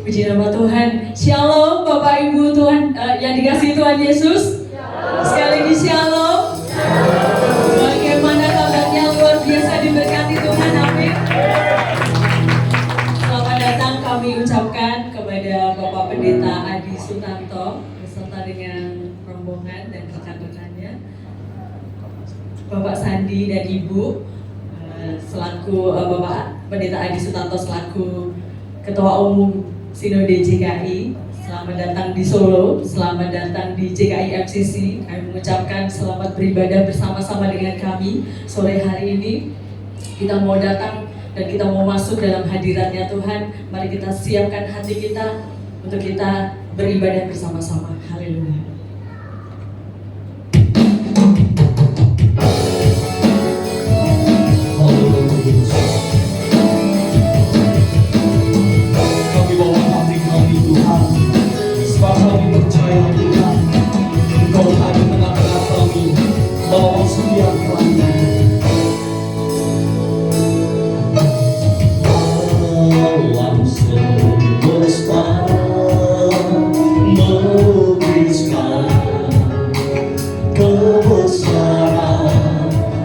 Puji nama Tuhan. Shalom Bapak Ibu Tuhan yang dikasihi Tuhan Yesus. Sekali lagi shalom. Bagaimana kabarnya? Luar biasa diberkati Tuhan. Amin. Selamat datang kami ucapkan kepada Bapak Pendeta Adi Sutanto beserta dengan rombongan dan rekan-rekannya, Bapak Sandi dan Ibu selaku Bapak Pendeta Adi Sutanto selaku Ketua Umum Sinode JKI. Selamat datang di Solo, selamat datang di JKI FCC. Kami mengucapkan selamat beribadah bersama-sama dengan kami sore hari ini. Kita mau datang dan kita mau masuk dalam hadiratnya Tuhan. Mari kita siapkan hati kita untuk kita beribadah bersama-sama. Haleluya. Kami percaya Tuhan, Engkau ada di tengah-tengah kami, bawa setiap kami. Alam semesta melukiskan kebesaran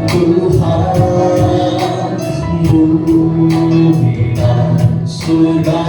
Tuhan, bumi dan surga.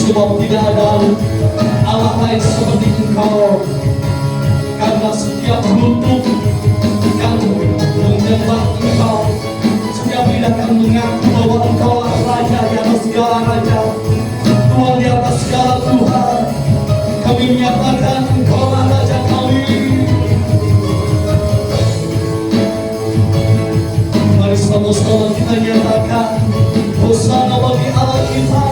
Sebab tidak ada Allah lain seperti Engkau, karena setiap lutut akan menyembah Engkau, setiap lidah akan mengaku bahwa Engkau Raja di atas segala raja, Tuhan di atas segala Tuhan. Kami menyatakan Engkau Raja kami. Mari sama-sama kita nyatakan Hosana bagi Allah kita.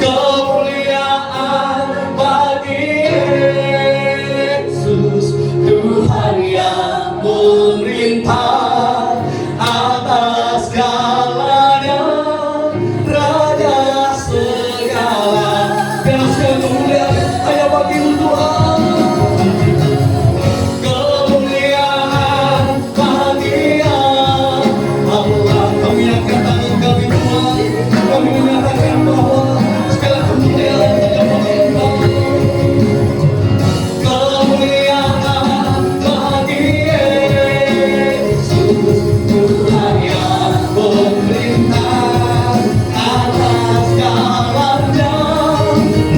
kemuliaan bagi Yesus, Tuhan yang memerintah atas segalanya, Raja segala. Biar segala kemuliaan hanya bagi-Mu Tuhan. Kemuliaan bagi Allah. Kami angkat tangan kami Tuhan. Kami menyatakan bahwa segala kemuliaan hanya bagi Tuhan. Kemuliaan bagi Yesus, Tuhan yang memerintah atas segalanya,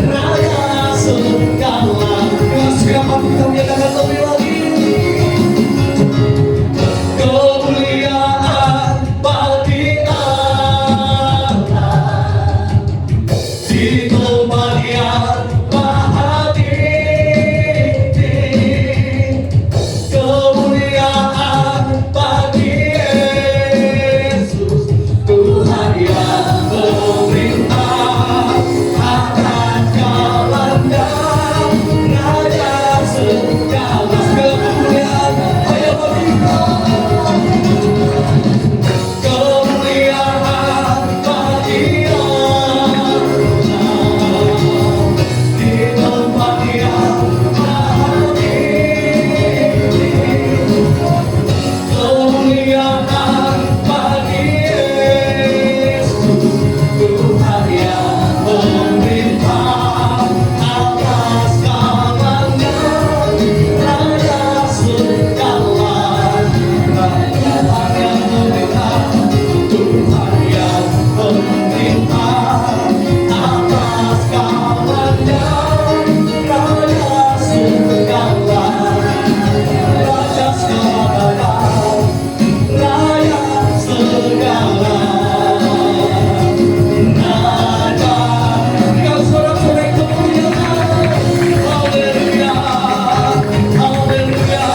Raja segala. Dengan segala hati kita menyatakan lebih lagi. Kemuliaan bagi Allah di tempat yang maha tinggi. Kemuliaan bagi Yesus, Tuhan yang memerintah atas segalanya, Raja segala. Segala kemuliaan hanya bagi Allah. Kemuliaan bagi Allah di tempat yang maha tinggi. Kemuliaan bagi Yesus, Tuhan yang memerintah atas segalanya, Raja segala. Tuhan yang memerintah, Tuhan yang memerintah atas segalanya, Raja segala. Raja segala, Raja segala. Raja, dengan sorak-sorai kemuliaan. Haleluya, haleluya.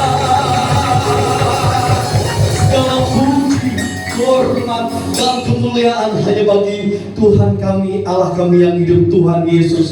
Segala puji, hormat, dan kemuliaan hanya bagi Tuhan kami, Allah kami yang hidup, Tuhan Yesus.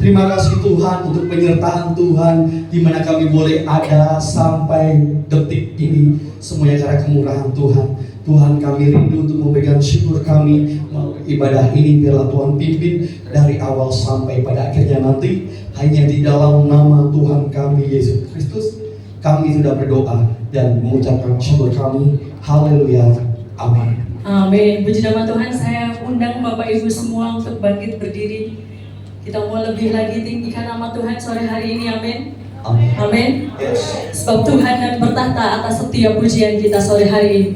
Terima kasih Tuhan untuk penyertaan Tuhan, di mana kami boleh ada sampai detik ini. Semuanya karena kemurahan Tuhan. Tuhan, kami rindu untuk memegang syukur kami melalui ibadah ini. Biarlah Tuhan pimpin dari awal sampai pada akhirnya nanti. Hanya di dalam nama Tuhan kami Yesus Kristus kami sudah berdoa dan mengucapkan syukur kami. Haleluya, amin. Amin. Puji nama Tuhan. Saya undang Bapak Ibu semua untuk bangkit berdiri. Kita mau lebih lagi tinggikan nama Tuhan sore hari ini. Amin. Amin. Amin. Yes. Sebab Tuhan dan bertahta atas setiap pujian kita sore hari ini.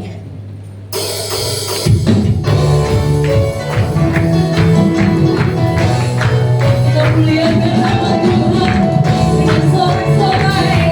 Kita muliakan nama Tuhan dengan sorak-sorai.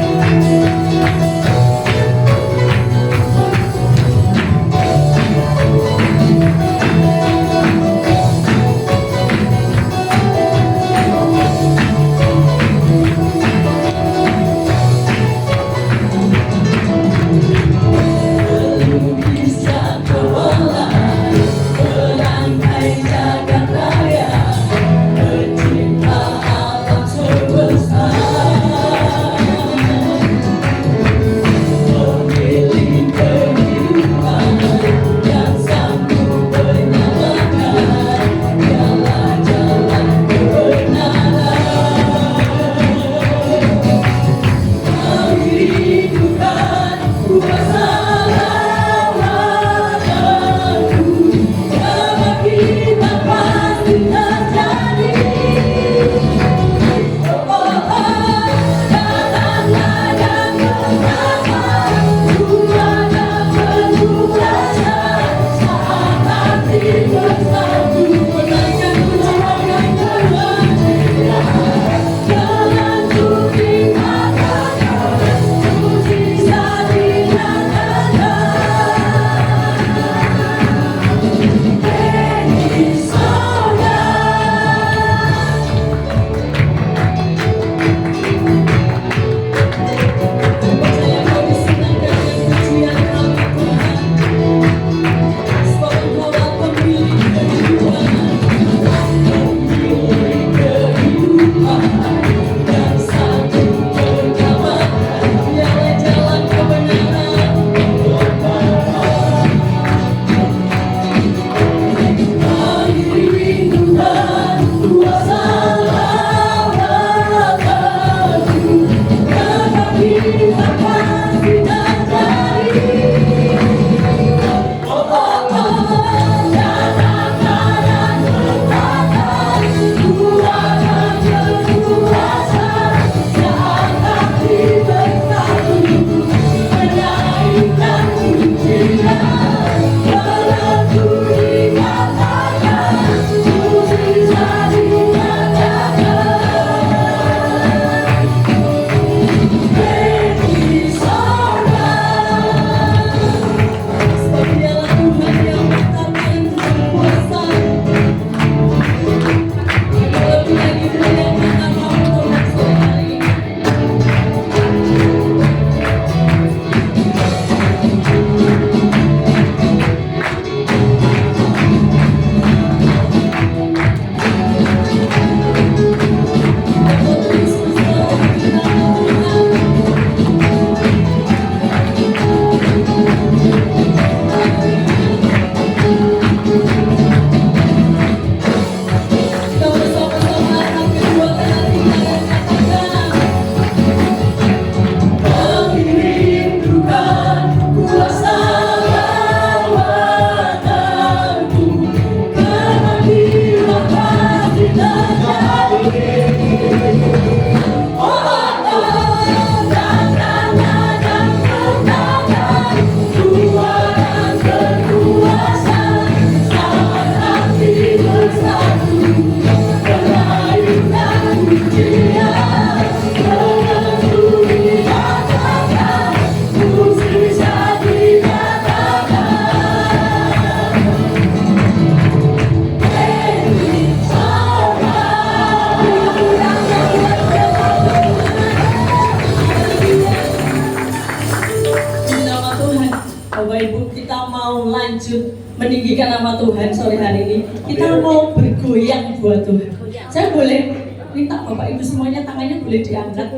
Bapak Ibu, kita mau lanjut meninggikan nama Tuhan sore hari ini. Kita mau bergoyang buat Tuhan. Saya boleh minta Bapak Ibu semuanya tangannya boleh diangkat,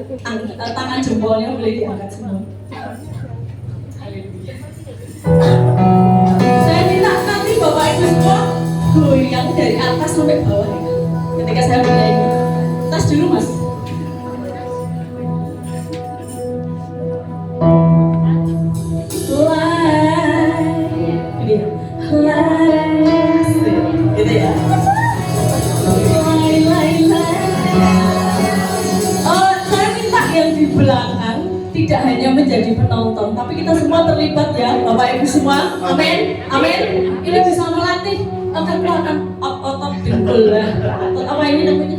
tangan jempolnya boleh diangkat semua. Saya minta nanti Bapak Ibu semua goyang dari atas sampai bawah. Ketika saya bernyanyi, tas dulu Mas. Gitu ya. Saya minta yang di belakang tidak hanya menjadi penonton, tapi kita semua terlibat ya, Bapak Ibu semua. Amin, amin. Ini bisa melatih kekuatan otot dengkul, otot apa ini namanya?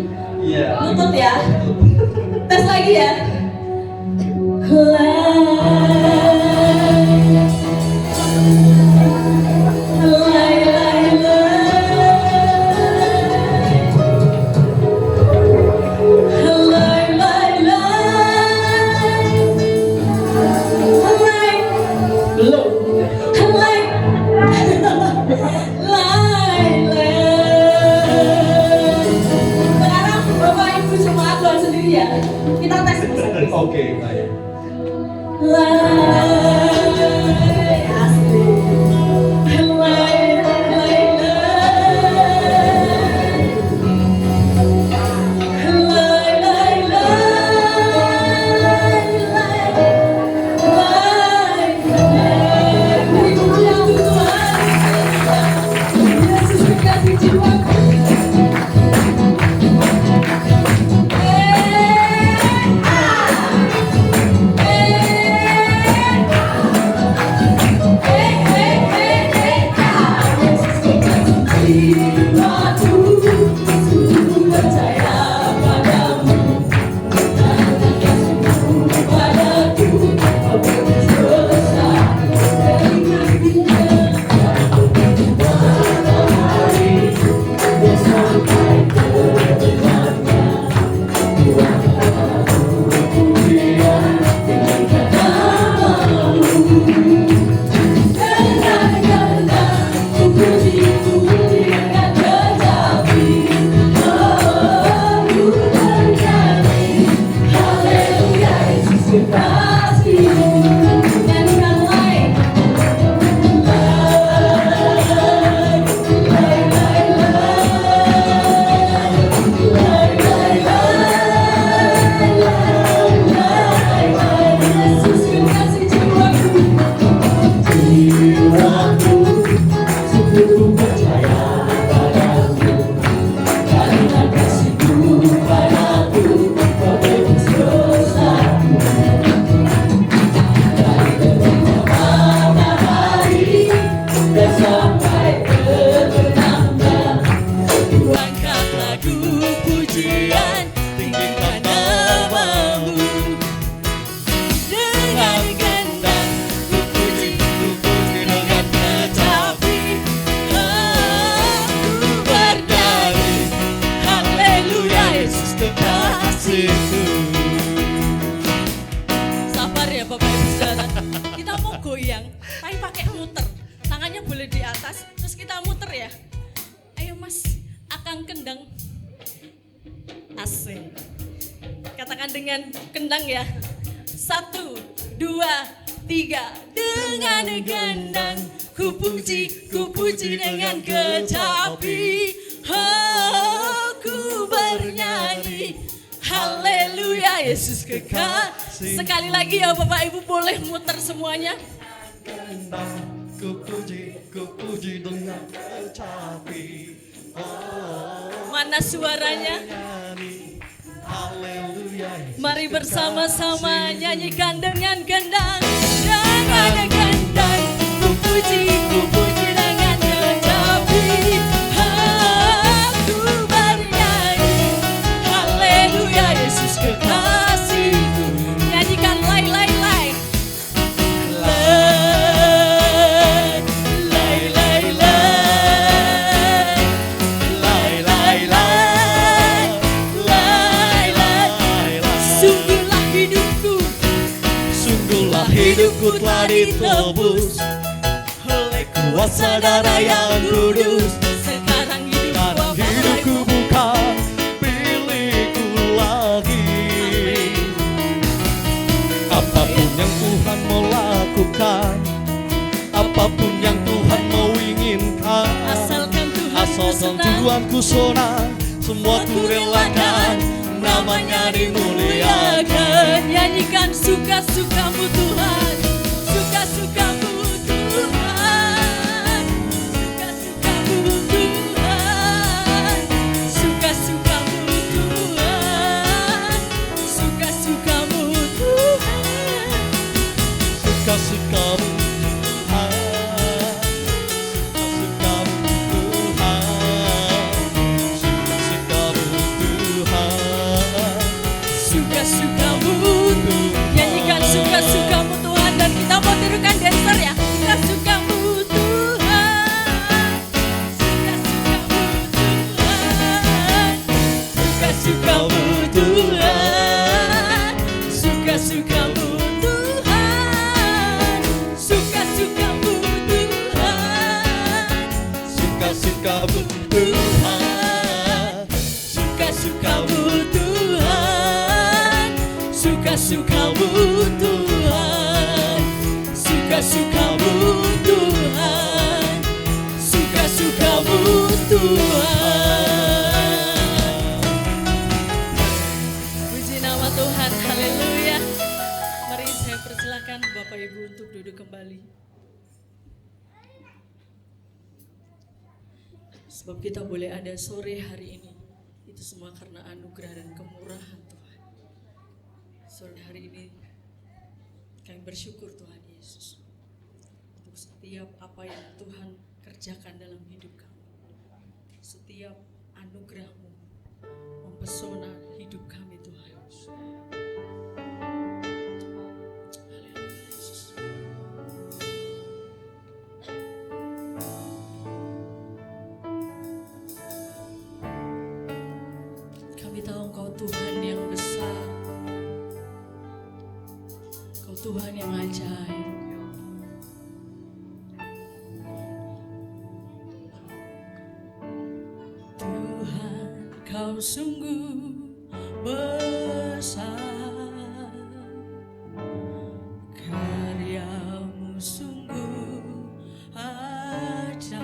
Lutut ya. Tes lagi ya. Kita tes bersama. Oke, baik. Sabar ya Bapak Ibu Saudara. Kita mau goyang, tapi pakai muter. Tangannya boleh di atas, terus kita muter ya. Ayo Mas, akan kendang. Asik. Katakan dengan kendang ya. 1, 2, 3. Dengan kendang, ku puji dengan kecapi. Oh, ku bernyanyi. Haleluya, Yesus kekasih. Sekali lagi ya Bapak Ibu, boleh muter semuanya. Ku puji dengan kecapi. Mana suaranya? Haleluya. Mari bersama-sama nyanyikan dengan gendang, dengan gendang, ku puji dengan kecapi. Aku bernyanyi, haleluya, Yesus kekasihku. Nyanyikan lay. Hidupku telah ditebus oleh kuasa darah yang kudus. Sekarang hidupku bukan milikku lagi. Apapun yang Tuhan mau lakukan, apapun yang Tuhan mau inginkan, asalkan Tuhan ku senang, semua ku relakan, namanya dimuliakan. Nyanyikan suka-sukamu Tuhan, suka-sukamu Tuhan, suka-sukamu Tuhan, suka-sukamu Tuhan, suka-sukamu Tuhan, suka-sukamu nyanyikan suka-sukamu Tuhan. Dan kita mau tirukan dancer ya. Suka-sukamu Tuhan, suka-sukamu Tuhan, suka-sukamu Tuhan, suka-sukamu Tuhan, suka-sukamu Tuhan, suka-sukamu Tuhan, suka-sukamu Tuhan, suka-sukamu Tuhan, suka-sukamu Tuhan. Puji nama Tuhan, haleluya. Mari saya persilakan Bapak Ibu untuk duduk kembali. Sebab kita boleh ada sore hari ini, itu semua karena anugerah dan kemurahan Tuhan. Sore hari ini kami bersyukur Tuhan Yesus untuk setiap apa yang Tuhan kerjakan dalam hidup kami. Setiap anugerah-Mu mempesona hidup kami Tuhan Yesus. Haleluya Yesus. Kami tahu Engkau Tuhan yang besar, Engkau Tuhan yang ajaib. Tuhan, Kau sungguh besar, karya-Mu sungguh ajaib,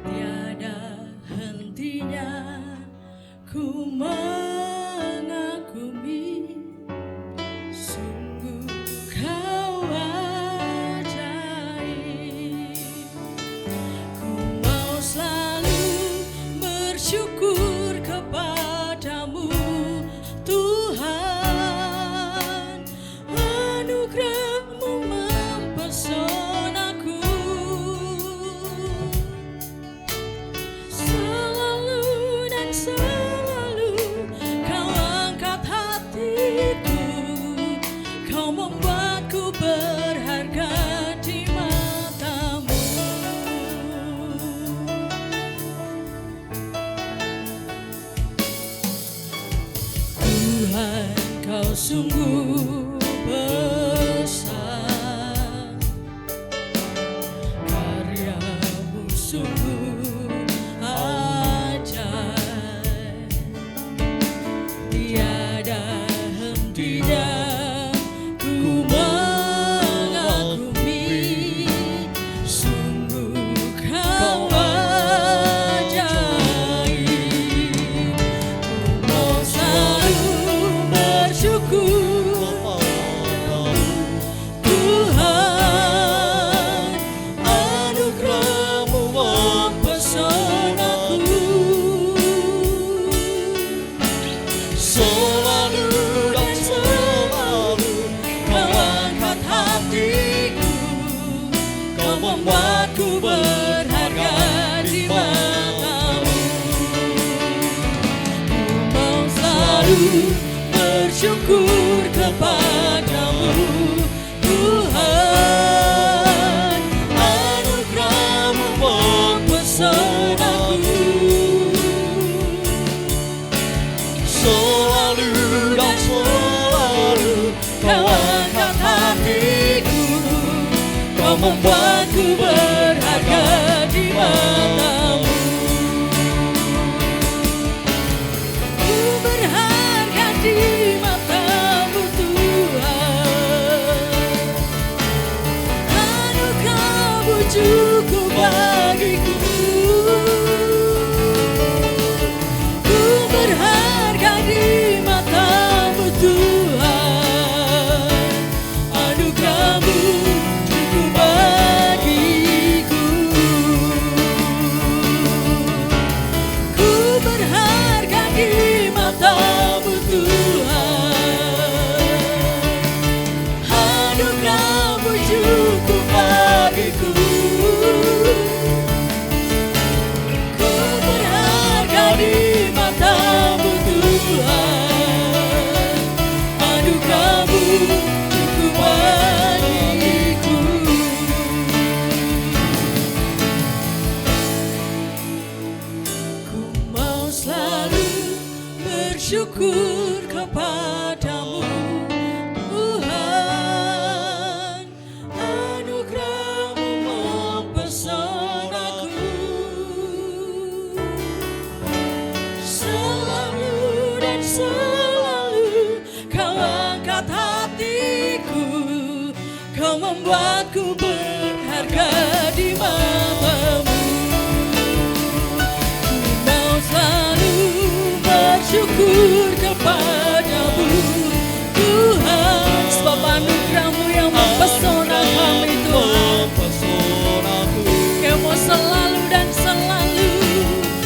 tiada hentinya ku mengagumi, sungguh Kau ajaib. Ku mau selalu bersyukur kepadamu Tuhan, anugerah-Mu mempesonaku. Selalu dan selalu Kau angkat hatiku, Kau membuatku berharga di mata-Mu. Tuhan, Kau sungguh besar, karya-Mu sungguh ajaib, tiada hentinya ku mengagumi, sungguh Kau ajaib. Ku mau selalu bersyukur bersyukur kepadamu Tuhan, anugerah-Mu mempesonaku. Selalu dan selalu Kau angkat hatiku, Kau membuatku berharga di mata-Mu. Ku berharga di mata-Mu Tuhan, anugerah-Mu cukup bagiku. Ku berharga di mata-Mu Tuhan, anugerah-Mu cukup bagiku. Ku berharga di mata-Mu Tuhan, anugerah-Mu cukup bagiku. Ku berharga di mata-Mu Tuhan, anugerah-Mu cukup bagiku. Ku mau selalu bersyukur kepadamu Tuhan, anugerah-Mu mempesonaku. Selalu dan selalu Kau angkat hatiku, Kau membuatku berharga di mata-Mu. Ku mau selalu bersyukur kepadamu Tuhan, sebab anugerah-Mu yang mempesona kami Tuhan. Kau mau selalu dan selalu,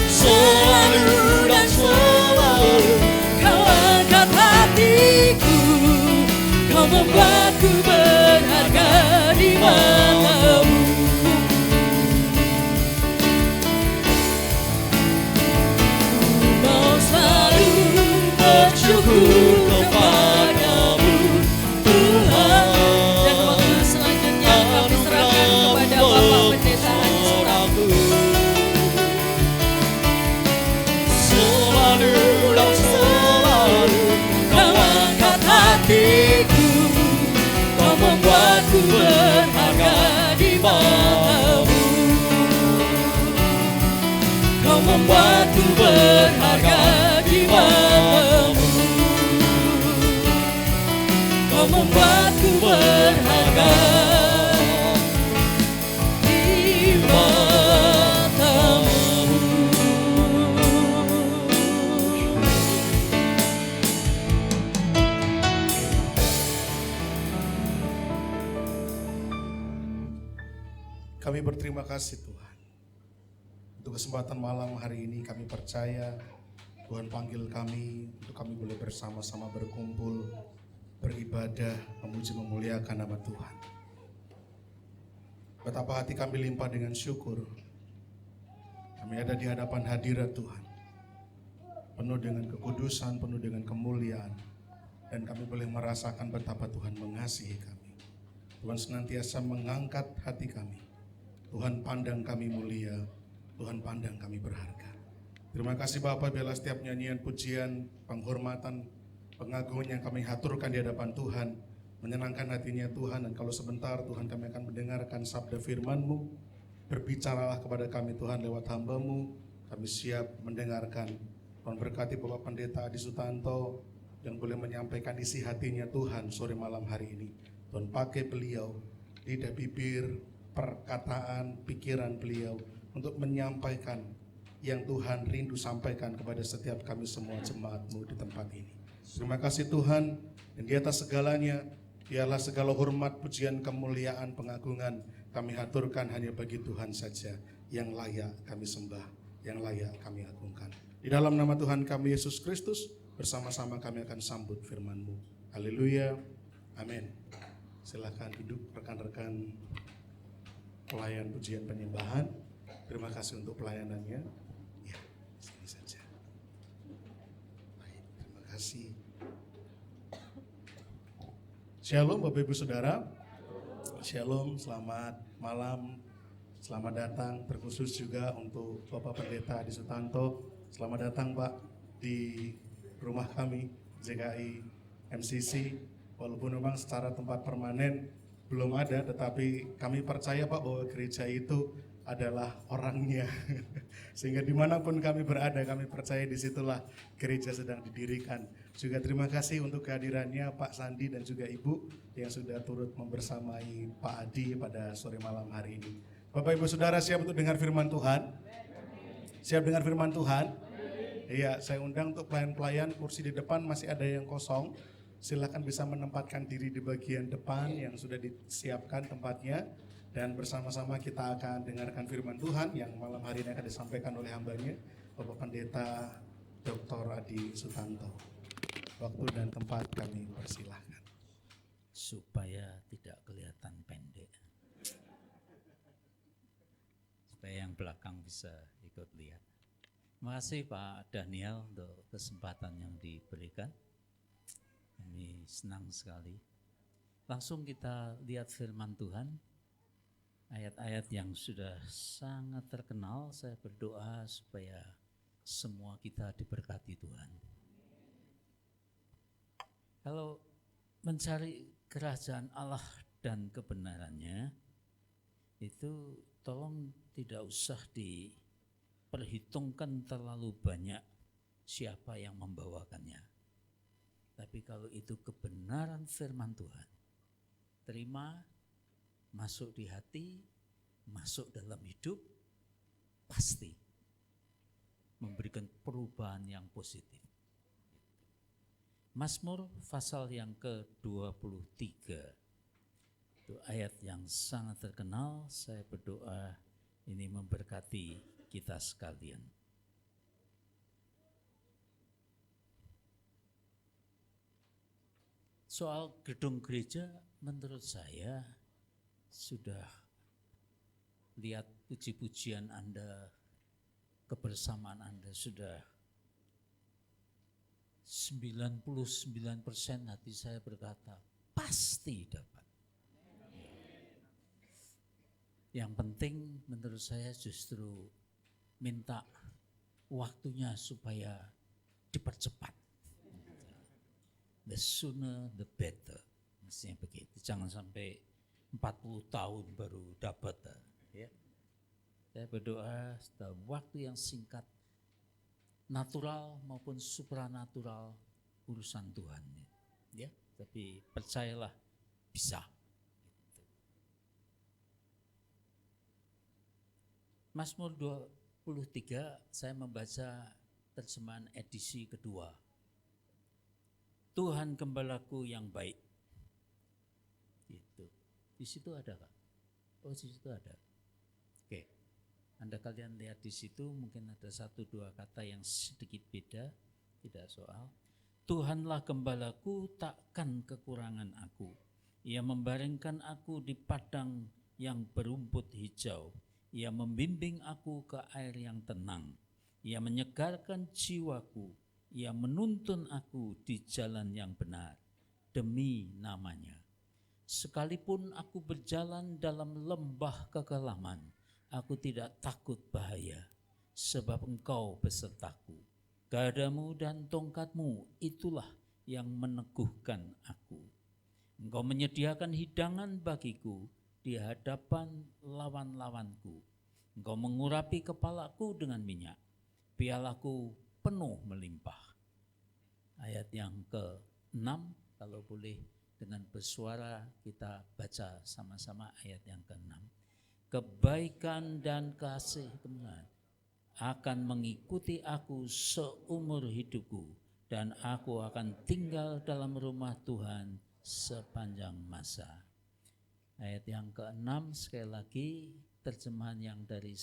selalu dan selalu Kau angkat hatiku, Kau membuatku berharga di mata-Mu. Ku mau selalu bersyukur kepadamu Tuhan. Dan waktu selanjutnya kami serahkan kepada Bapak Pendeta Adi Sutanto. Selalu dan selalu Kau angkat hatiku, Kau membuatku berharga di mata-Mu. Kau membuatku berharga di mata-Mu. Kau membuatku berharga di mata-Mu. Kami berterima kasih Tuhan untuk kesempatan malam hari ini. Kami percaya Tuhan panggil kami untuk kami boleh bersama-sama berkumpul, beribadah, memuji memuliakan nama Tuhan. Betapa hati kami limpah dengan syukur. Kami ada di hadapan hadirat Tuhan, penuh dengan kekudusan, penuh dengan kemuliaan, dan kami boleh merasakan betapa Tuhan mengasihi kami. Tuhan senantiasa mengangkat hati kami. Tuhan pandang kami mulia, Tuhan pandang kami berharga. Terima kasih Bapa, biarlah setiap nyanyian, pujian, penghormatan, pengagungan yang kami haturkan di hadapan Tuhan menyenangkan hatinya Tuhan. Dan kalau sebentar Tuhan kami akan mendengarkan sabda firman-Mu, berbicaralah kepada kami Tuhan lewat hamba-Mu. Kami siap mendengarkan. Tuhan berkati Bapak Pendeta Adi Sutanto yang boleh menyampaikan isi hatinya Tuhan sore malam hari ini. Tuhan pakai beliau, lidah bibir, perkataan, pikiran beliau untuk menyampaikan yang Tuhan rindu sampaikan kepada setiap kami semua jemaat-Mu di tempat ini. Terima kasih Tuhan, dan di atas segalanya biarlah segala hormat, pujian, kemuliaan, pengagungan kami haturkan hanya bagi Tuhan saja yang layak kami sembah, yang layak kami agungkan. Di dalam nama Tuhan kami Yesus Kristus, bersama-sama kami akan sambut firman-Mu. Haleluya, amin. Silakan duduk rekan-rekan pelayan pujian penyembahan. Terima kasih untuk pelayanannya. Ya, sini saja. Baik, terima kasih. Shalom Bapak Ibu Saudara. Shalom, selamat malam. Selamat datang terkhusus juga untuk Bapak Pendeta Adi Sutanto. Selamat datang Pak di rumah kami JKI MCC. Walaupun memang secara tempat permanen belum ada, tetapi kami percaya Pak bahwa gereja itu adalah orangnya. Sehingga dimanapun kami berada, kami percaya disitulah gereja sedang didirikan. Juga terima kasih untuk kehadirannya Pak Sandi dan juga Ibu yang sudah turut membersamai Pak Adi pada sore malam hari ini. Bapak Ibu Saudara siap untuk dengar firman Tuhan? Siap dengar firman Tuhan? Iya, saya undang untuk pelayan-pelayan, kursi di depan masih ada yang kosong. Silakan bisa menempatkan diri di bagian depan yang sudah disiapkan tempatnya. Dan bersama-sama kita akan dengarkan firman Tuhan yang malam hari ini akan disampaikan oleh hambanya, Bapak Pendeta Dr. Adi Sutanto. Waktu dan tempat kami persilahkan. Supaya tidak kelihatan pendek. Supaya yang belakang bisa ikut lihat. Terima kasih Pak Daniel untuk kesempatan yang diberikan. Kami senang sekali. Langsung kita lihat firman Tuhan. Ayat-ayat yang sudah sangat terkenal, saya berdoa supaya semua kita diberkati Tuhan. Kalau mencari kerajaan Allah dan kebenarannya, itu tolong tidak usah diperhitungkan terlalu banyak siapa yang membawakannya. Tapi kalau itu kebenaran firman Tuhan, terima, masuk di hati, masuk dalam hidup, pasti memberikan perubahan yang positif. Mazmur pasal yang ke-23, itu ayat yang sangat terkenal. Saya berdoa ini memberkati kita sekalian. Soal gedung gereja, menurut saya sudah lihat puji-pujian Anda, kebersamaan Anda sudah 99% hati saya berkata, pasti dapat. Yang penting menurut saya justru minta waktunya supaya dipercepat. The sooner the better. Mestinya begitu, jangan sampai 40 tahun baru dapat. Ya. Saya berdoa dalam waktu yang singkat, natural maupun supranatural urusan Tuhan. Ya, tapi percayalah bisa. Mazmur 23 saya membaca terjemahan edisi kedua. Tuhan gembalaku yang baik. Gitu. Di situ ada Kak? Oh, di situ ada. Oke. Anda kalian lihat di situ mungkin ada 1-2 kata yang sedikit beda, tidak soal. Tuhanlah gembalaku, takkan kekurangan aku. Ia membaringkan aku di padang yang berumput hijau. Ia membimbing aku ke air yang tenang. Ia menyegarkan jiwaku. Ia menuntun aku di jalan yang benar demi namanya. Sekalipun aku berjalan dalam lembah kekelaman, aku tidak takut bahaya, sebab Engkau besertaku. Gadamu dan tongkatmu itulah yang meneguhkan aku. Engkau menyediakan hidangan bagiku di hadapan lawan-lawanku. Engkau mengurapi kepalaku dengan minyak, pialaku penuh melimpah. Ayat yang ke-6, kalau boleh dengan bersuara kita baca sama-sama ayat yang ke-6. Kebaikan dan kasih Tuhan akan mengikuti aku seumur hidupku, dan aku akan tinggal dalam rumah Tuhan sepanjang masa. Ayat yang ke-6 sekali lagi terjemahan yang dari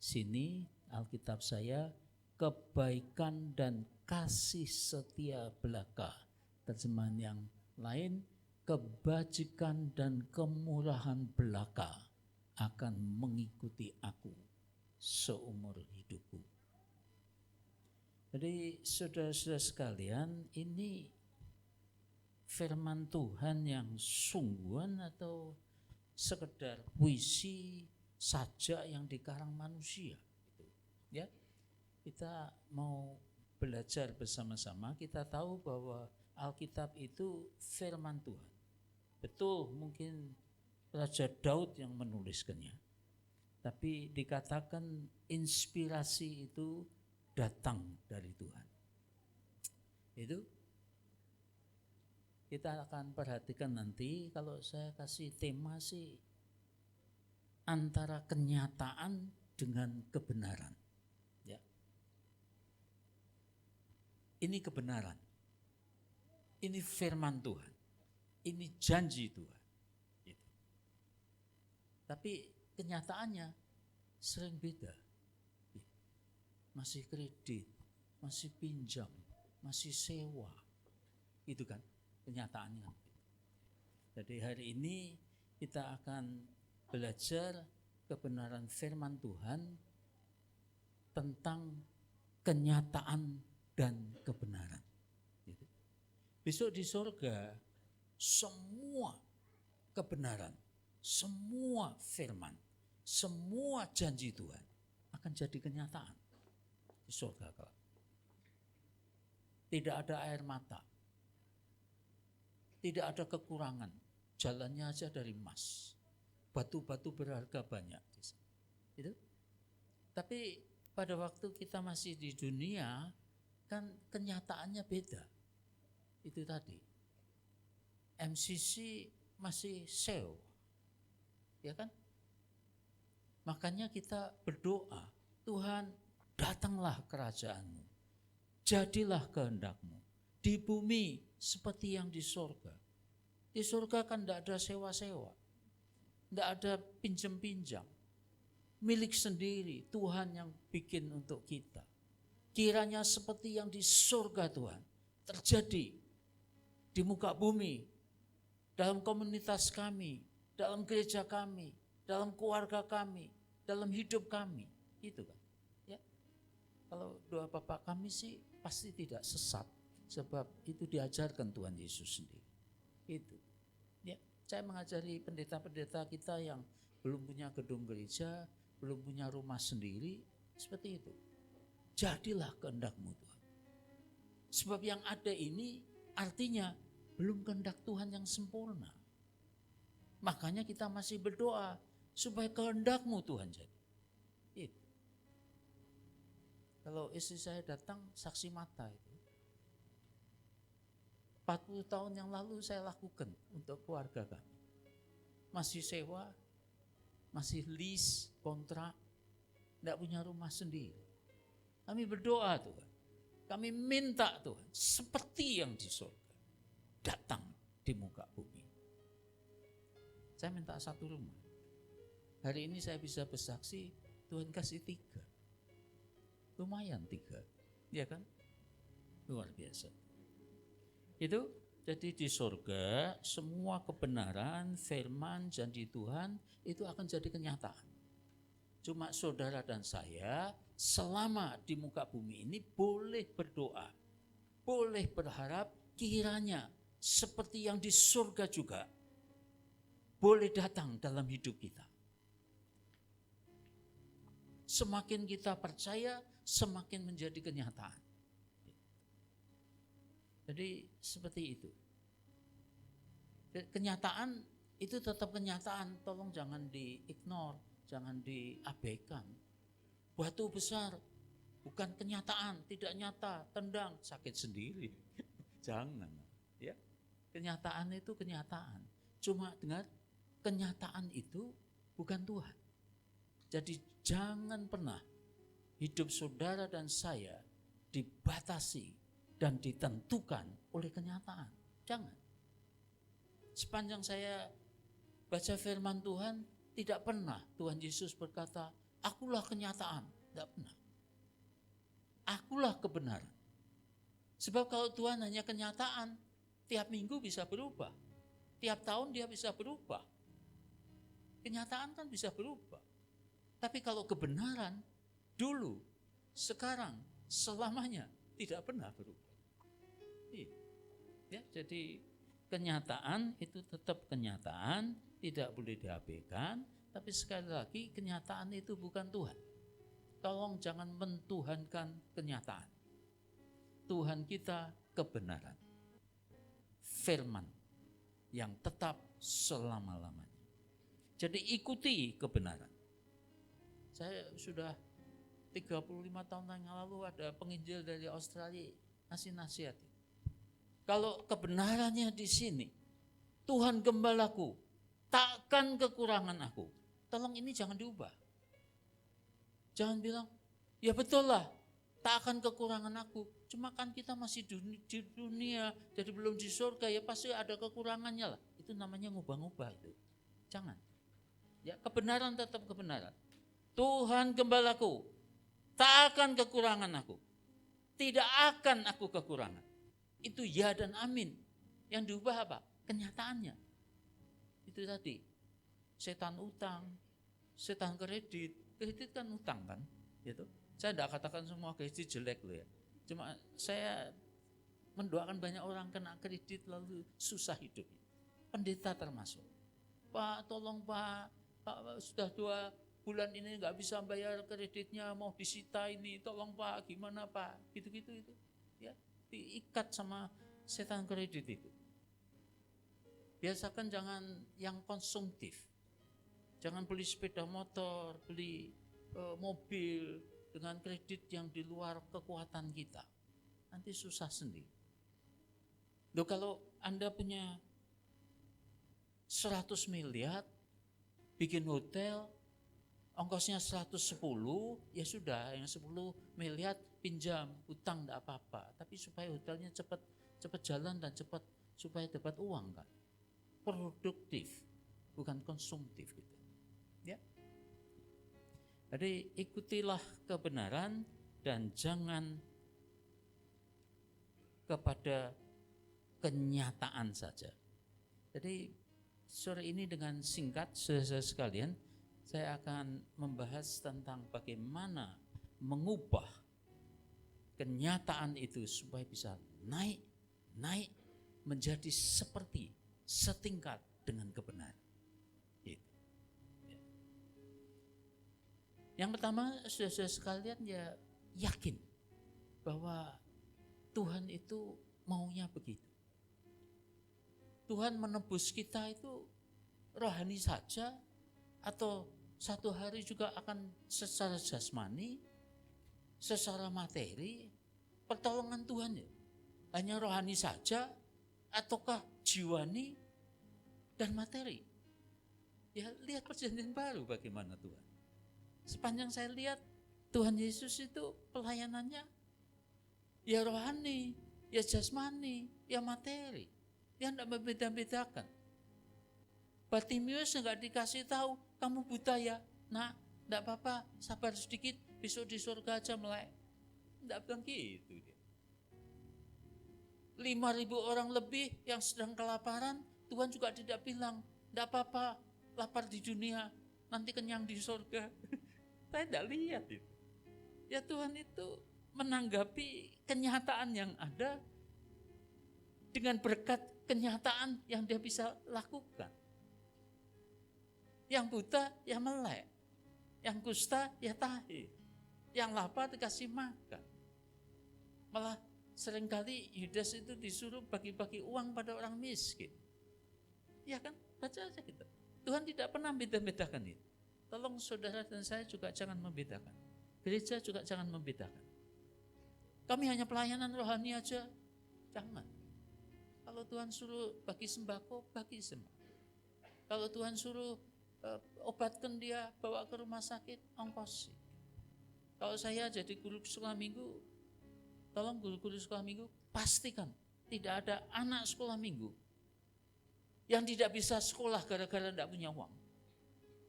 sini Alkitab saya, kebaikan dan kasih setia belaka. Terjemahan yang lain, kebajikan dan kemurahan belaka akan mengikuti aku seumur hidupku. Jadi saudara-saudara sekalian, ini firman Tuhan yang sungguhan atau sekedar puisi saja yang dikarang manusia. Ya, kita mau belajar bersama-sama. Kita tahu bahwa Alkitab itu firman Tuhan. Betul, mungkin Raja Daud yang menuliskannya, tapi dikatakan inspirasi itu datang dari Tuhan. Itu kita akan perhatikan nanti. Kalau saya kasih tema sih antara kenyataan dengan kebenaran. Ya. Ini kebenaran. Ini firman Tuhan. Ini janji Tuhan. Gitu. Tapi kenyataannya sering beda. Masih kredit, masih pinjam, masih sewa. Itu kan kenyataannya. Jadi hari ini kita akan belajar kebenaran firman Tuhan tentang kenyataan dan kebenaran. Gitu. Besok di surga semua kebenaran, semua firman, semua janji Tuhan akan jadi kenyataan di surga kelak. Tidak ada air mata, tidak ada kekurangan, jalannya aja dari emas, batu-batu berharga banyak. Itu. Tapi pada waktu kita masih di dunia kan kenyataannya beda. Itu tadi. MCC masih sewa, ya kan? Makanya kita berdoa, Tuhan datanglah kerajaanmu, jadilah kehendak-mu di bumi seperti yang di surga. Di surga kan tidak ada sewa-sewa, tidak ada pinjam-pinjam, milik sendiri Tuhan yang bikin untuk kita. Kiranya seperti yang di surga Tuhan terjadi di muka bumi, dalam komunitas kami, dalam gereja kami, dalam keluarga kami, dalam hidup kami. Itu kan. Ya. Kalau doa Bapa kami sih pasti tidak sesat, sebab itu diajarkan Tuhan Yesus sendiri. Itu. Ya, saya mengajari pendeta-pendeta kita yang belum punya gedung gereja, belum punya rumah sendiri, seperti itu. Jadilah kehendak-mu Tuhan. Sebab yang ada ini artinya belum kehendak Tuhan yang sempurna. Makanya kita masih berdoa supaya kehendak-mu Tuhan jadi. Itu. Kalau istri saya datang saksi mata itu. 40 tahun yang lalu saya lakukan untuk keluarga kami. Masih sewa, masih lease, kontrak, tidak punya rumah sendiri. Kami berdoa Tuhan. Kami minta Tuhan seperti yang di surga datang di muka bumi. Saya minta 1 rumah. Hari ini saya bisa bersaksi Tuhan kasih 3. Lumayan 3, ya kan? Luar biasa. Itu jadi di surga semua kebenaran, firman, janji Tuhan itu akan jadi kenyataan. Cuma saudara dan saya selama di muka bumi ini boleh berdoa, boleh berharap kiranya seperti yang di surga juga boleh datang dalam hidup kita. Semakin kita percaya, semakin menjadi kenyataan. Jadi seperti itu. Kenyataan itu tetap kenyataan, tolong jangan di-ignore, jangan diabaikan. Batu besar bukan kenyataan, tidak nyata, tendang, sakit sendiri. Jangan, ya. Kenyataan itu kenyataan. Cuma dengar, kenyataan itu bukan Tuhan. Jadi jangan pernah hidup saudara dan saya dibatasi dan ditentukan oleh kenyataan. Jangan. Sepanjang saya baca firman Tuhan, tidak pernah Tuhan Yesus berkata, akulah kenyataan. Tidak pernah. Akulah kebenaran. Sebab kalau Tuhan hanya kenyataan, tiap minggu bisa berubah. Tiap tahun dia bisa berubah. Kenyataan kan bisa berubah. Tapi kalau kebenaran, dulu, sekarang, selamanya tidak pernah berubah. Ya, jadi kenyataan itu tetap kenyataan, tidak boleh diabaikan, tapi sekali lagi kenyataan itu bukan Tuhan. Tolong jangan mentuhankan kenyataan. Tuhan kita kebenaran, firman yang tetap selama-lamanya. Jadi ikuti kebenaran. Saya sudah 35 tahun yang lalu ada penginjil dari Australia ngasih nasihat. Kalau kebenarannya di sini, Tuhan gembalaku, takkan kekurangan aku. Tolong ini jangan diubah. Jangan bilang, ya betul lah, tak akan kekurangan aku. Cuma kan kita masih di dunia, jadi belum di surga, ya pasti ada kekurangannya lah. Itu namanya ngubah-ngubah itu. Jangan. Ya, kebenaran tetap kebenaran. Tuhan gembalaku, tak akan kekurangan aku. Tidak akan aku kekurangan. Itu ya dan amin. Yang diubah apa? Kenyataannya. Itu tadi. Setan utang, setan kredit. Kredit kan utang kan? Gitu. Saya tidak katakan semua kredit jelek loh ya. Cuma saya mendoakan banyak orang kena kredit lalu susah hidup. Pendeta termasuk. Pak, tolong Pak sudah 2 bulan ini nggak bisa bayar kreditnya, mau disita ini, tolong Pak, gimana Pak? Gitu-gitu itu. Ya, diikat sama setan kredit itu. Biasakan jangan yang konsumtif. Jangan beli sepeda motor, beli mobil dengan kredit yang di luar kekuatan kita. Nanti susah sendiri. Loh, kalau Anda punya 100 miliar, bikin hotel, ongkosnya 110, ya sudah, yang 10 miliar pinjam, utang enggak apa-apa. Tapi supaya hotelnya cepat jalan dan cepat supaya dapat uang kan. Produktif, bukan konsumtif gitu. Ya. Jadi ikutilah kebenaran dan jangan kepada kenyataan saja. Jadi sore ini dengan singkat saudara sekalian, saya akan membahas tentang bagaimana mengubah kenyataan itu supaya bisa naik menjadi seperti setingkat dengan kebenaran. Gitu. Ya. Yang pertama, saudara sekalian ya yakin bahwa Tuhan itu maunya begitu. Tuhan menebus kita itu rohani saja atau satu hari juga akan secara jasmani, secara materi, pertolongan Tuhan ya. Hanya rohani saja ataukah jiwani dan materi. Ya lihat perjanjian baru bagaimana Tuhan. Sepanjang saya lihat Tuhan Yesus itu pelayanannya ya rohani, ya jasmani, ya materi. Dia tidak membeda-bedakan. Bartimius enggak dikasih tahu, kamu buta ya. Nah, tidak apa-apa, sabar sedikit, besok di surga aja melek. Tidak bilang gitu dia. 5.000 orang lebih yang sedang kelaparan, Tuhan juga tidak bilang, tidak apa-apa, lapar di dunia, nanti kenyang di surga. Saya tidak lihat itu. Ya Tuhan itu menanggapi kenyataan yang ada dengan berkat kenyataan yang dia bisa lakukan. Yang buta ya melek, yang kusta ya tahir, yang lapar dikasih makan. Malah seringkali Yudas itu disuruh bagi-bagi uang pada orang miskin. Ya kan, baca aja kita. Tuhan tidak pernah beda-bedakan itu. Tolong saudara dan saya juga jangan membedakan. Gereja juga jangan membedakan. Kami hanya pelayanan rohani aja, jangan. Kalau Tuhan suruh bagi sembako, bagi sembako. Kalau Tuhan suruh obatkan dia, bawa ke rumah sakit, ongkosi. Kalau saya jadi guru sekolah minggu, tolong guru-guru sekolah minggu, pastikan tidak ada anak sekolah minggu yang tidak bisa sekolah gara-gara tidak punya uang.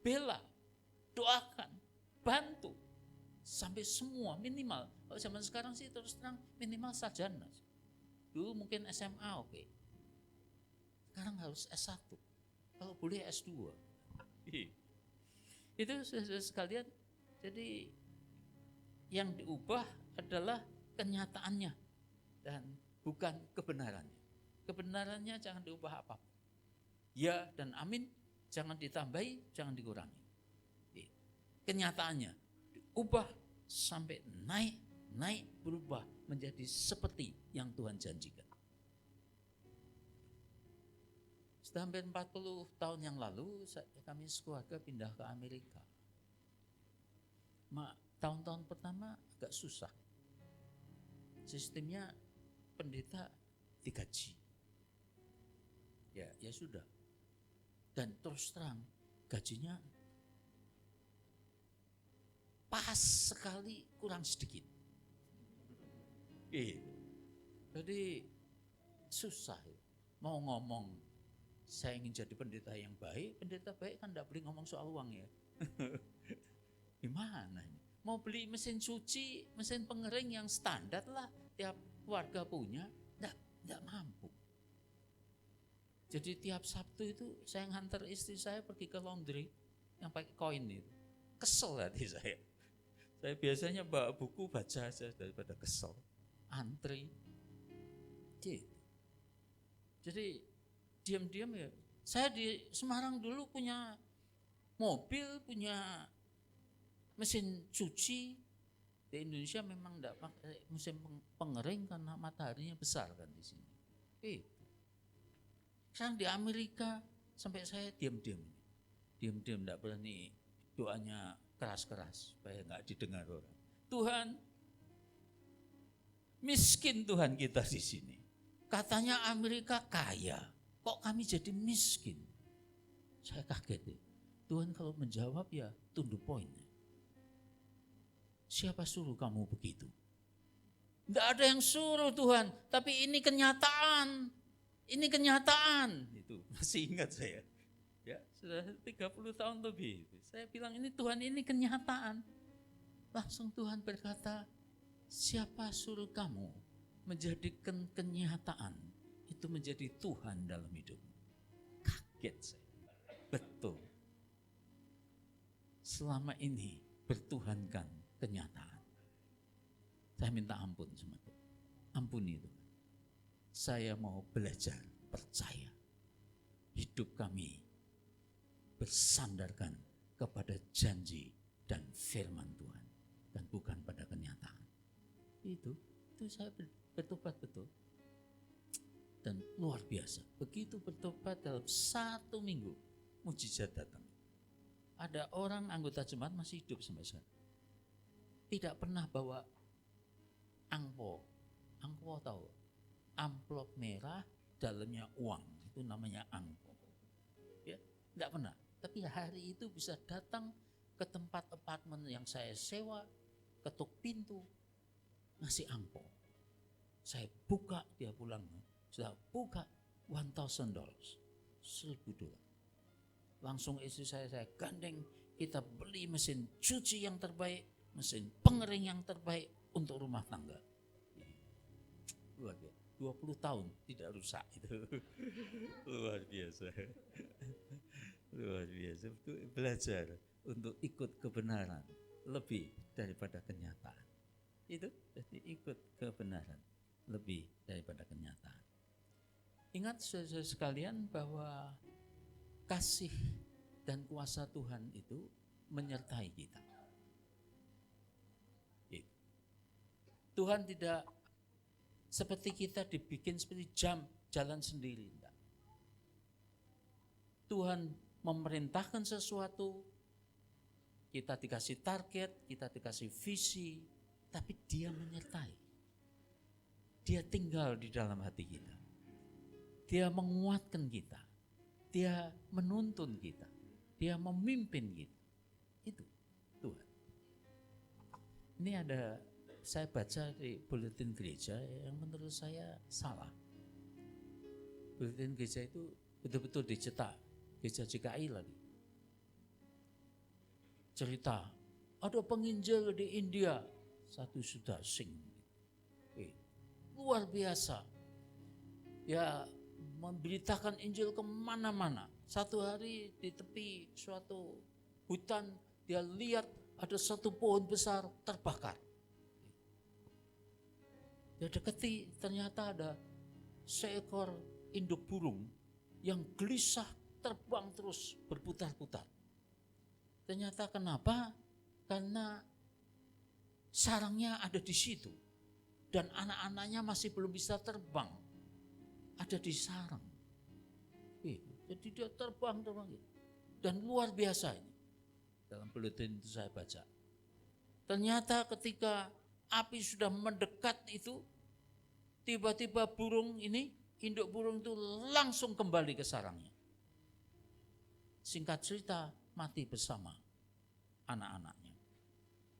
Bela, doakan, bantu, sampai semua minimal. Kalau zaman sekarang sih terus terang minimal sarjana. Dulu mungkin SMA oke. Sekarang harus S1. Kalau boleh S2. Itu sekalian. Jadi yang diubah adalah kenyataannya dan bukan kebenarannya. kebenarannya jangan diubah apa. Ya dan amin, jangan ditambahi, jangan dikurangi. Kenyataannya diubah sampai naik berubah menjadi seperti yang Tuhan janjikan. Sudah hampir 40 tahun yang lalu kami sekeluarga pindah ke Amerika. Tahun-tahun pertama agak susah. Sistemnya pendeta digaji. Ya sudah. Dan terus terang gajinya pas sekali kurang sedikit. Jadi susah. Mau ngomong saya ingin jadi pendeta yang baik, pendeta baik kan enggak boleh ngomong soal uang ya. Gimana ini? Mau beli mesin cuci, mesin pengering yang standar lah, tiap warga punya, enggak mampu. Jadi tiap Sabtu itu saya ngantar istri saya pergi ke laundry yang pakai koin itu. Kesel hati saya. Saya biasanya bawa buku baca aja daripada kesel. Antri. Jadi diam-diam ya. Saya di Semarang dulu punya mobil, punya mesin cuci. Di Indonesia memang enggak pakai mesin pengering karena mataharinya besar kan di sini. Sekarang di Amerika sampai saya diam-diam enggak berani doanya keras-keras supaya enggak didengar orang. Tuhan, miskin Tuhan kita di sini. Katanya Amerika kaya, kok kami jadi miskin? Saya kaget. Tuhan kalau menjawab ya to the point. Siapa suruh kamu begitu? Enggak ada yang suruh Tuhan, tapi ini kenyataan. Ini kenyataan. Itu masih ingat saya. Ya, sudah 30 tahun lebih. Saya bilang ini Tuhan, ini kenyataan. Langsung Tuhan berkata, siapa suruh kamu menjadikan kenyataan itu menjadi Tuhan dalam hidupmu? Kaget saya. Betul. Selama ini bertuhankan kenyataan. Saya minta ampun sama Tuhan. Ampuni Tuhan. Saya mau belajar percaya. Hidup kami bersandarkan kepada janji dan firman Tuhan. Dan bukan pada kenyataan. Itu saya bertobat betul. Dan luar biasa. Begitu bertobat dalam 1 minggu, mujizat datang. Ada orang anggota jemaat masih hidup sampai sekarang. Tidak pernah bawa angpo. Angpo tahu? Amplop merah, dalamnya uang. Itu namanya angpo. Ya, tidak pernah. Tapi hari itu bisa datang ke tempat apartemen yang saya sewa, ketuk pintu, ngasih angpo. Saya buka, dia pulang. Sudah buka $1,000, $1,000. Langsung istri saya gandeng, kita beli mesin cuci yang terbaik, mesin pengering yang terbaik untuk rumah tangga. Luar biasa. 20 tahun tidak rusak itu. Luar biasa. Luar biasa. Belajar untuk ikut kebenaran lebih daripada kenyataan. Itu jadi ikut kebenaran lebih daripada kenyataan. Ingat saudara sekalian bahwa kasih dan kuasa Tuhan itu menyertai kita. Tuhan tidak seperti kita dibikin seperti jam jalan sendiri. Enggak. Tuhan memerintahkan sesuatu, kita dikasih target, kita dikasih visi, tapi Dia menyertai. Dia tinggal di dalam hati kita. Dia menguatkan kita. Dia menuntun kita. Dia memimpin kita. Itu Tuhan. Ini ada, saya baca di buletin gereja yang menurut saya salah. Buletin gereja itu betul-betul dicetak. Gereja GKI lagi. Cerita, ada penginjil di India. Satu sudah sing. Luar biasa. Ya, memberitakan Injil kemana-mana. Satu hari di tepi suatu hutan, dia lihat ada satu pohon besar terbakar. Dia deketi, ternyata ada seekor induk burung yang gelisah terbang terus berputar-putar. Ternyata kenapa? Karena sarangnya ada di situ. Dan anak-anaknya masih belum bisa terbang. Ada di sarang. Jadi dia terbang gitu. Dan luar biasa ini. Dalam buletin itu saya baca. Ternyata ketika api sudah mendekat itu, tiba-tiba burung ini, induk burung itu langsung kembali ke sarangnya. Singkat cerita, mati bersama anak-anaknya.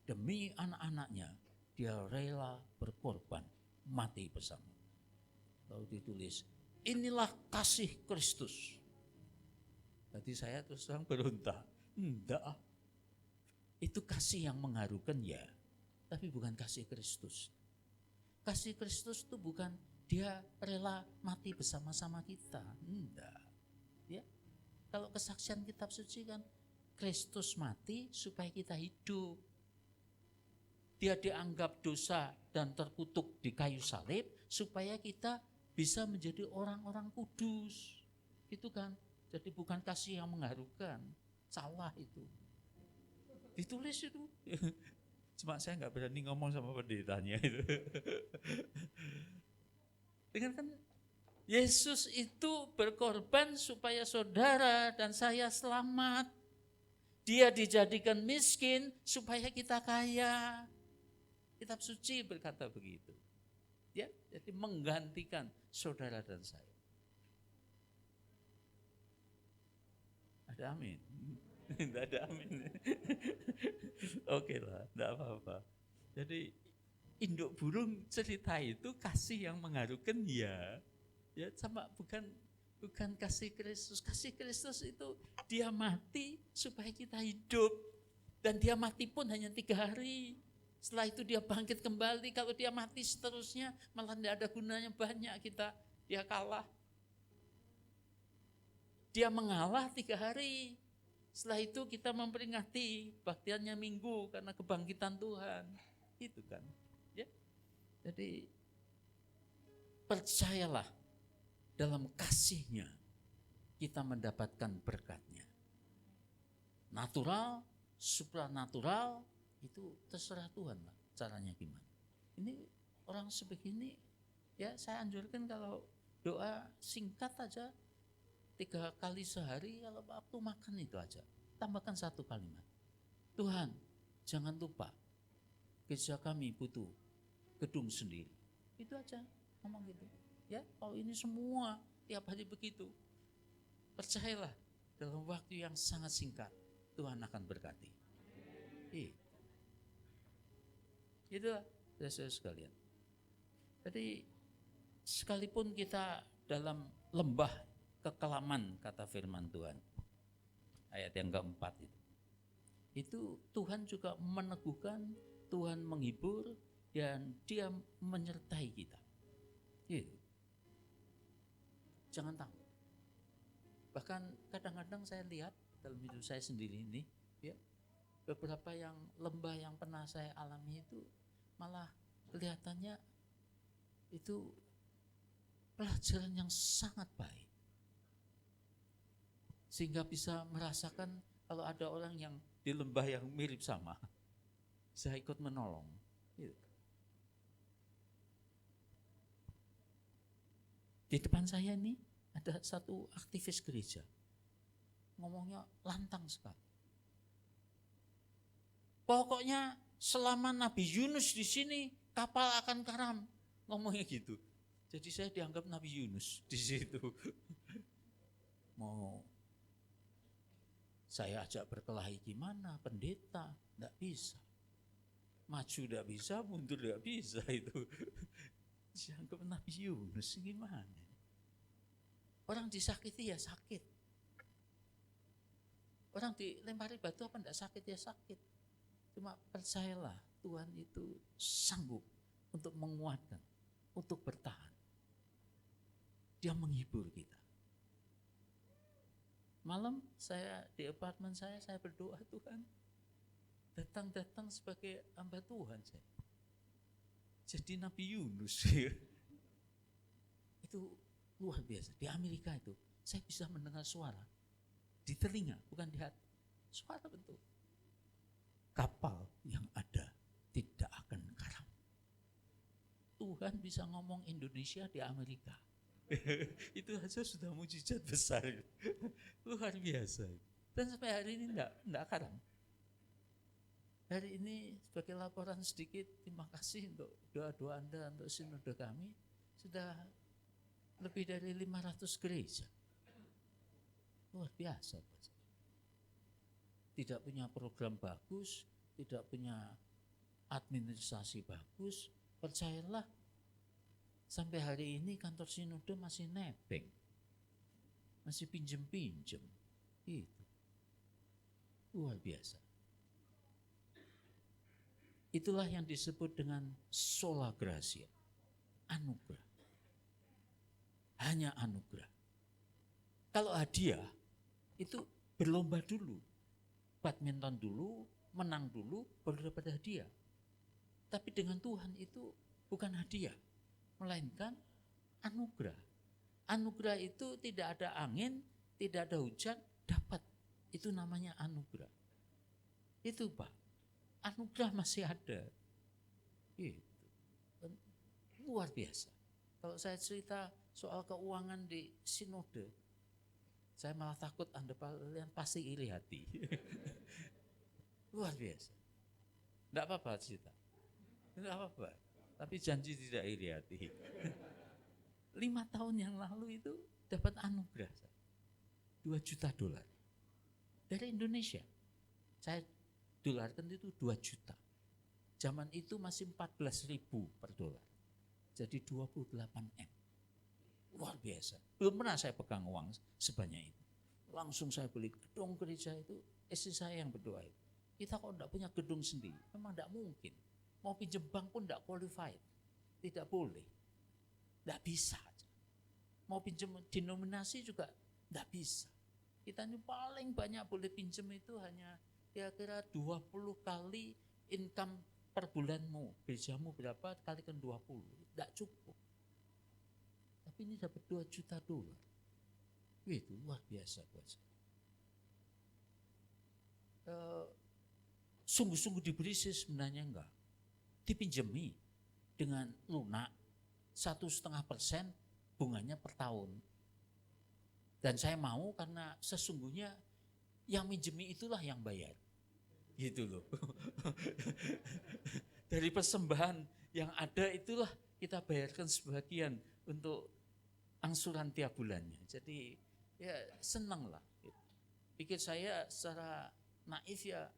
Demi anak-anaknya, dia rela berkorban, mati bersama. Lalu ditulis, inilah kasih Kristus. Jadi saya terus terang berontak. Enggak, itu kasih yang mengharukan ya, tapi bukan kasih Kristus. Kasih Kristus itu bukan dia rela mati bersama-sama kita. Enggak. Ya. Kalau kesaksian kitab suci kan Kristus mati supaya kita hidup. Dia dianggap dosa dan terkutuk di kayu salib supaya kita bisa menjadi orang-orang kudus. Itu kan. Jadi bukan kasih yang mengharukan. Salah itu. Ditulis itu. Cuma saya nggak berani ngomong sama pendetanya itu. Dengan kan Yesus itu berkorban supaya saudara dan saya selamat. Dia dijadikan miskin supaya kita kaya. Kitab suci berkata begitu. Ya, jadi menggantikan saudara dan saya. Ada amin? Tidak ada amin. Oke lah, tidak apa-apa. Jadi induk burung cerita itu kasih yang mengharukan ya. Ya sama bukan kasih Kristus. Kasih Kristus itu dia mati supaya kita hidup. Dan dia mati pun hanya 3 hari. Setelah itu dia bangkit kembali. Kalau dia mati seterusnya malah tidak ada gunanya banyak kita. Dia kalah. Dia mengalah 3 hari. Setelah itu kita memperingati baktiannya Minggu karena kebangkitan Tuhan. Itu kan. Ya. Jadi percayalah dalam kasih-Nya kita mendapatkan berkat-Nya. Natural, supranatural itu terserah Tuhan lah caranya gimana. Ini orang sebegini ya saya anjurkan kalau doa singkat aja 3 kali sehari kalau waktu makan itu aja. Tambahkan 1 kalimat. Tuhan, jangan lupa gereja kami butuh gedung sendiri. Itu aja ngomong gitu. Ya, kalau ini semua tiap hari begitu. Percayalah dalam waktu yang sangat singkat Tuhan akan berkati. Itulah saudara sekalian. Jadi sekalipun kita dalam lembah kekelaman kata firman Tuhan. Ayat yang keempat itu Tuhan juga meneguhkan, Tuhan menghibur dan dia menyertai kita. Gitu. Jangan takut. Bahkan kadang-kadang saya lihat dalam hidup saya sendiri ini, ya, beberapa yang lembah yang pernah saya alami itu malah kelihatannya itu pelajaran yang sangat baik. Sehingga bisa merasakan kalau ada orang yang di lembah yang mirip sama, saya ikut menolong. Gitu. Di depan saya ini ada satu aktivis gereja, ngomongnya lantang sekali. Pokoknya selama Nabi Yunus di sini kapal akan karam, ngomongnya gitu. Jadi saya dianggap Nabi Yunus di situ. Mau saya ajak berkelahi gimana, pendeta, enggak bisa. Maju enggak bisa, mundur enggak bisa itu. Dianggap Nabi Yunus gimana? Orang disakiti ya sakit. Orang dilempari batu apa enggak sakit ya sakit. Cuma percayalah Tuhan itu sanggup untuk menguatkan, untuk bertahan. Dia menghibur kita. Malam saya di apartemen saya berdoa, Tuhan datang sebagai hamba Tuhan saya. Jadi Nabi Yunus. Itu Itu luar biasa. Di Amerika itu saya bisa mendengar suara di telinga, bukan di hati. Suara betul. Kapal yang ada tidak akan karam. Tuhan bisa ngomong Indonesia di Amerika. Itu aja sudah mujizat besar. Luar biasa. Dan sampai hari ini enggak karam. Hari ini sebagai laporan sedikit, terima kasih untuk doa-doa Anda untuk sinode kami. Sudah lebih dari 500 gereja. Luar biasa. Tidak punya program bagus, tidak punya administrasi bagus. Percayalah, sampai hari ini kantor sinode masih nebeng. Masih pinjem-pinjem. Itu luar biasa. Itulah yang disebut dengan sola gratia, anugerah. Hanya anugerah. Kalau hadiah, itu berlomba dulu. Badminton dulu, menang dulu, baru dapat hadiah. Tapi dengan Tuhan itu bukan hadiah, melainkan anugerah. Anugerah itu tidak ada angin, tidak ada hujan, dapat. Itu namanya anugerah. Itu Pak. Anugerah masih ada. Gitu. Luar biasa. Kalau saya cerita soal keuangan di sinode, saya malah takut Anda kalian pasti iri hati. Luar biasa. Tidak apa-apa cerita. Tidak apa-apa. Tapi janji tidak iri hati. 5 tahun yang lalu itu dapat anugerah. $2 juta dari Indonesia. Saya dolarkan itu 2 juta. Zaman itu masih 14.000 per dolar. Jadi 28 M. Luar biasa. Belum pernah saya pegang uang sebanyak itu. Langsung saya beli gedung gereja itu, istri saya yang berdoa itu. Kita kok enggak punya gedung sendiri? Memang enggak mungkin. Mau pinjam bank pun enggak qualified. Tidak boleh. Enggak bisa. Mau pinjam denominasi juga enggak bisa. Kita ini paling banyak boleh pinjam itu hanya kira-kira 20 kali income per bulanmu. Gerejamu berapa kalikan 20. Tidak cukup. Tapi ini dapat $2 juta. Itu luar biasa buat saya. Sungguh-sungguh diberi sih sebenarnya enggak. Dipinjemi dengan lunak 1,5% bunganya per tahun. Dan saya mau karena sesungguhnya yang minjemi itulah yang bayar. Gitu loh. Dari persembahan yang ada itulah kita bayarkan sebagian untuk angsuran tiap bulannya. Jadi ya senang lah. Pikir saya secara naif ya,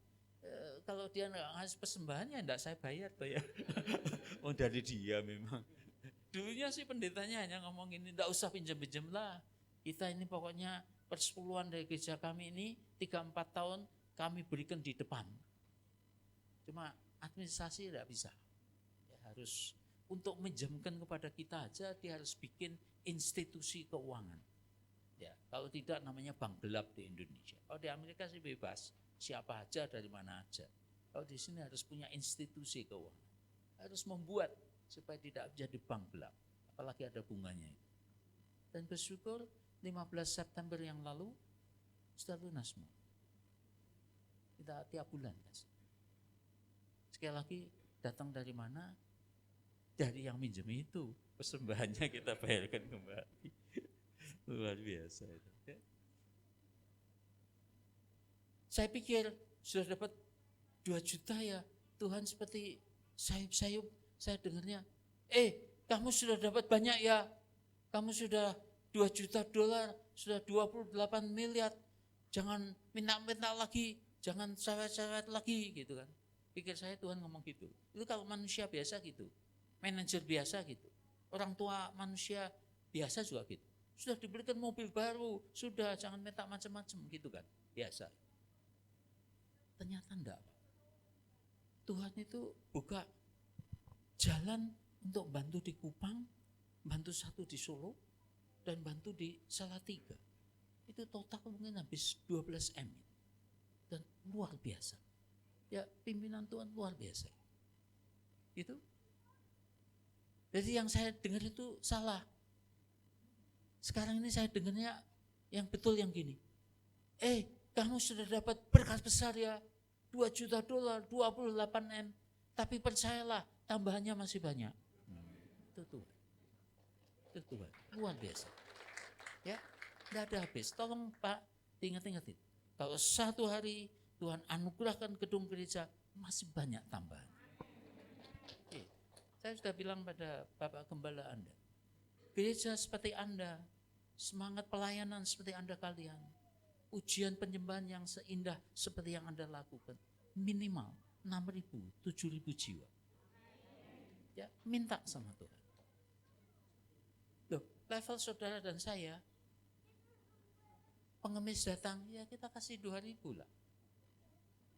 kalau dia nggak ngasih persembahan ya enggak saya bayar tuh ya. Oh dari dia memang. Dulunya sih pendetanya hanya ngomong ini, enggak usah pinjam-pinjam lah. Kita ini pokoknya persepuluhan dari gereja kami ini 3-4 tahun kami berikan di depan. Cuma administrasi tidak bisa. Ya, harus untuk menjamkan kepada kita aja dia harus bikin institusi keuangan. Ya, kalau tidak namanya bank gelap di Indonesia. Kalau di Amerika sih bebas, siapa aja dari mana aja. Kalau di sini harus punya institusi keuangan. Harus membuat supaya tidak jadi bank gelap. Apalagi ada bunganya itu. Dan bersyukur 15 September yang lalu sudah lunas semua. Kita tiap bulan kasih. Sekali lagi datang dari mana? Dari yang minjem itu. Persembahannya kita bayarkan kembali. Luar biasa itu. Ya. Saya pikir sudah dapat 2 juta ya. Tuhan seperti sayup-sayup. Saya dengarnya, kamu sudah dapat banyak ya. Kamu sudah $2 juta, sudah 28 miliar. Jangan minta-minta lagi, jangan sawat-sawat lagi gitu kan. Pikir saya Tuhan ngomong gitu. Itu kalau manusia biasa gitu. Manajer biasa gitu. Orang tua manusia biasa juga gitu. Sudah diberikan mobil baru, sudah jangan minta macam-macam gitu kan. Biasa. Ternyata enggak. Tuhan itu buka jalan untuk bantu di Kupang, bantu satu di Solo, dan bantu di Salatiga. Itu total mungkin habis 12 M. Dan luar biasa. Ya pimpinan Tuhan luar biasa. Itu. Jadi yang saya dengar itu salah. Sekarang ini saya dengarnya yang betul yang gini. Kamu sudah dapat berkat besar ya, $2 juta, 28M. Tapi percayalah, tambahannya masih banyak. Itu Tuhan. Itu Tuhan, luar biasa. Ya, tidak ada habis. Tolong Pak, ingat-ingatin. Kalau satu hari Tuhan anugerahkan gedung gereja, masih banyak tambahan. Oke. Saya sudah bilang pada Bapak Gembala Anda, gereja seperti Anda, semangat pelayanan seperti Anda kalian, ujian penyembahan yang seindah seperti yang Anda lakukan, minimal 6.000, 7.000 jiwa. Ya, minta sama Tuhan. Loh, level saudara dan saya, pengemis datang, ya kita kasih 2.000 lah.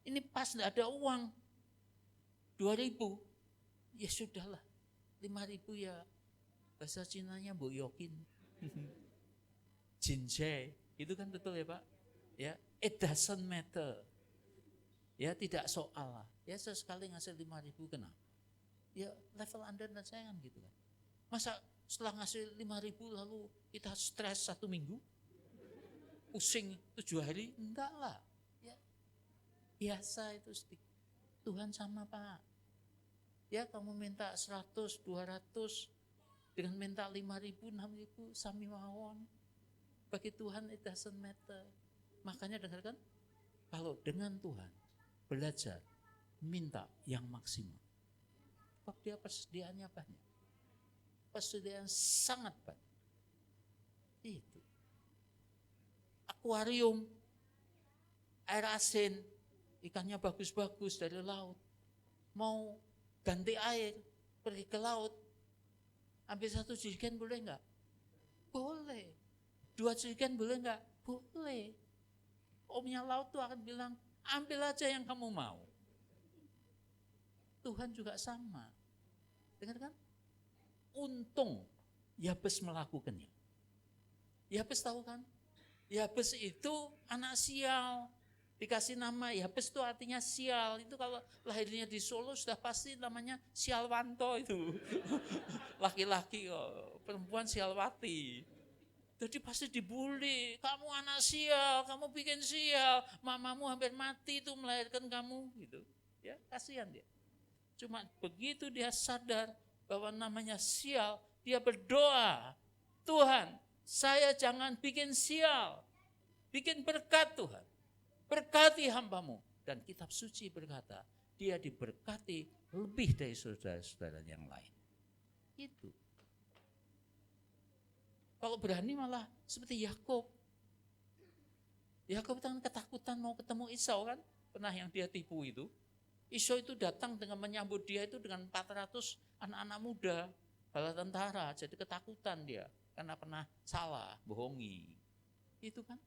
Ini pas tidak ada uang, 2.000, ya sudahlah, 5.000 ya bahasa Cinanya Bu Yokin, Jinjai, itu kan betul ya Pak? Ya, it doesn't matter, ya tidak soal lah. Ya sesekali ngasih 5.000 kenapa? Ya level Anda dan saya kan gitu kan. Masa setelah ngasih 5.000 lalu kita stres 1 minggu? Pusing 7 hari? Enggak lah. Biasa itu sedikit. Tuhan sama Pak. Ya kamu minta 100, 200, dengan minta 5.000, 6.000, sami mawon. Bagi Tuhan it doesn't matter. Makanya dengarkan, kalau dengan Tuhan belajar minta yang maksimal. Sebab dia persediaannya banyak. Persediaan sangat banyak. Itu. Akuarium, air asin, ikannya bagus-bagus dari laut. Mau ganti air, pergi ke laut, ambil 1 jerigen boleh enggak? Boleh. 2 jerigen boleh enggak? Boleh. Omnya laut tuh akan bilang, ambil aja yang kamu mau. Tuhan juga sama. Dengar kan? Untung Yabes melakukannya. Yabes tahu kan? Yabes itu anak sial. Dikasih nama Yabes itu artinya sial. Itu kalau lahirnya di Solo sudah pasti namanya Sialwanto itu. Laki-laki kok, perempuan Sialwati. Jadi pasti dibully, kamu anak sial, kamu bikin sial, mamamu hampir mati itu melahirkan kamu gitu. Ya, kasihan dia. Cuma begitu dia sadar bahwa namanya sial, dia berdoa, Tuhan, saya jangan bikin sial, bikin berkat Tuhan. Berkati hambamu. Dan kitab suci berkata, dia diberkati lebih dari saudara-saudara yang lain. Itu. Kalau berani malah seperti Yakub. Yakub kan ketakutan mau ketemu Esau kan. Pernah yang dia tipu itu. Esau itu datang dengan menyambut dia itu dengan 400 anak-anak muda. Bala tentara. Jadi ketakutan dia. Karena pernah salah, bohongi. Itu kan.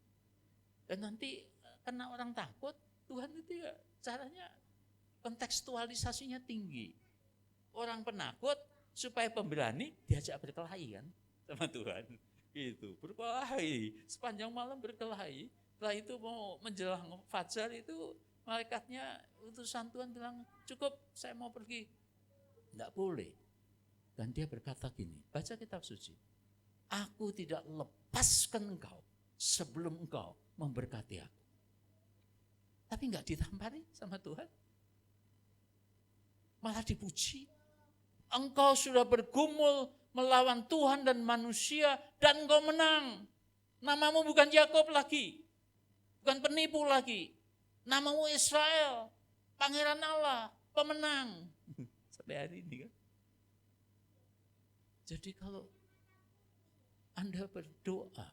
Dan nanti karena orang takut, Tuhan itu ya caranya kontekstualisasinya tinggi. Orang penakut supaya pemberani diajak berkelahi kan sama Tuhan. Gitu, berkelahi, sepanjang malam berkelahi. Setelah itu mau menjelang fajar itu malaikatnya utusan Tuhan bilang, cukup saya mau pergi. Tidak boleh. Dan dia berkata gini, baca kitab suci. Aku tidak lepaskan engkau sebelum engkau memberkati aku. Tapi enggak ditampari sama Tuhan. Malah dipuji. Engkau sudah bergumul melawan Tuhan dan manusia dan engkau menang. Namamu bukan Yakub lagi. Bukan penipu lagi. Namamu Israel, Pangeran Allah, pemenang. Sampai hari ini kan. Jadi kalau Anda berdoa,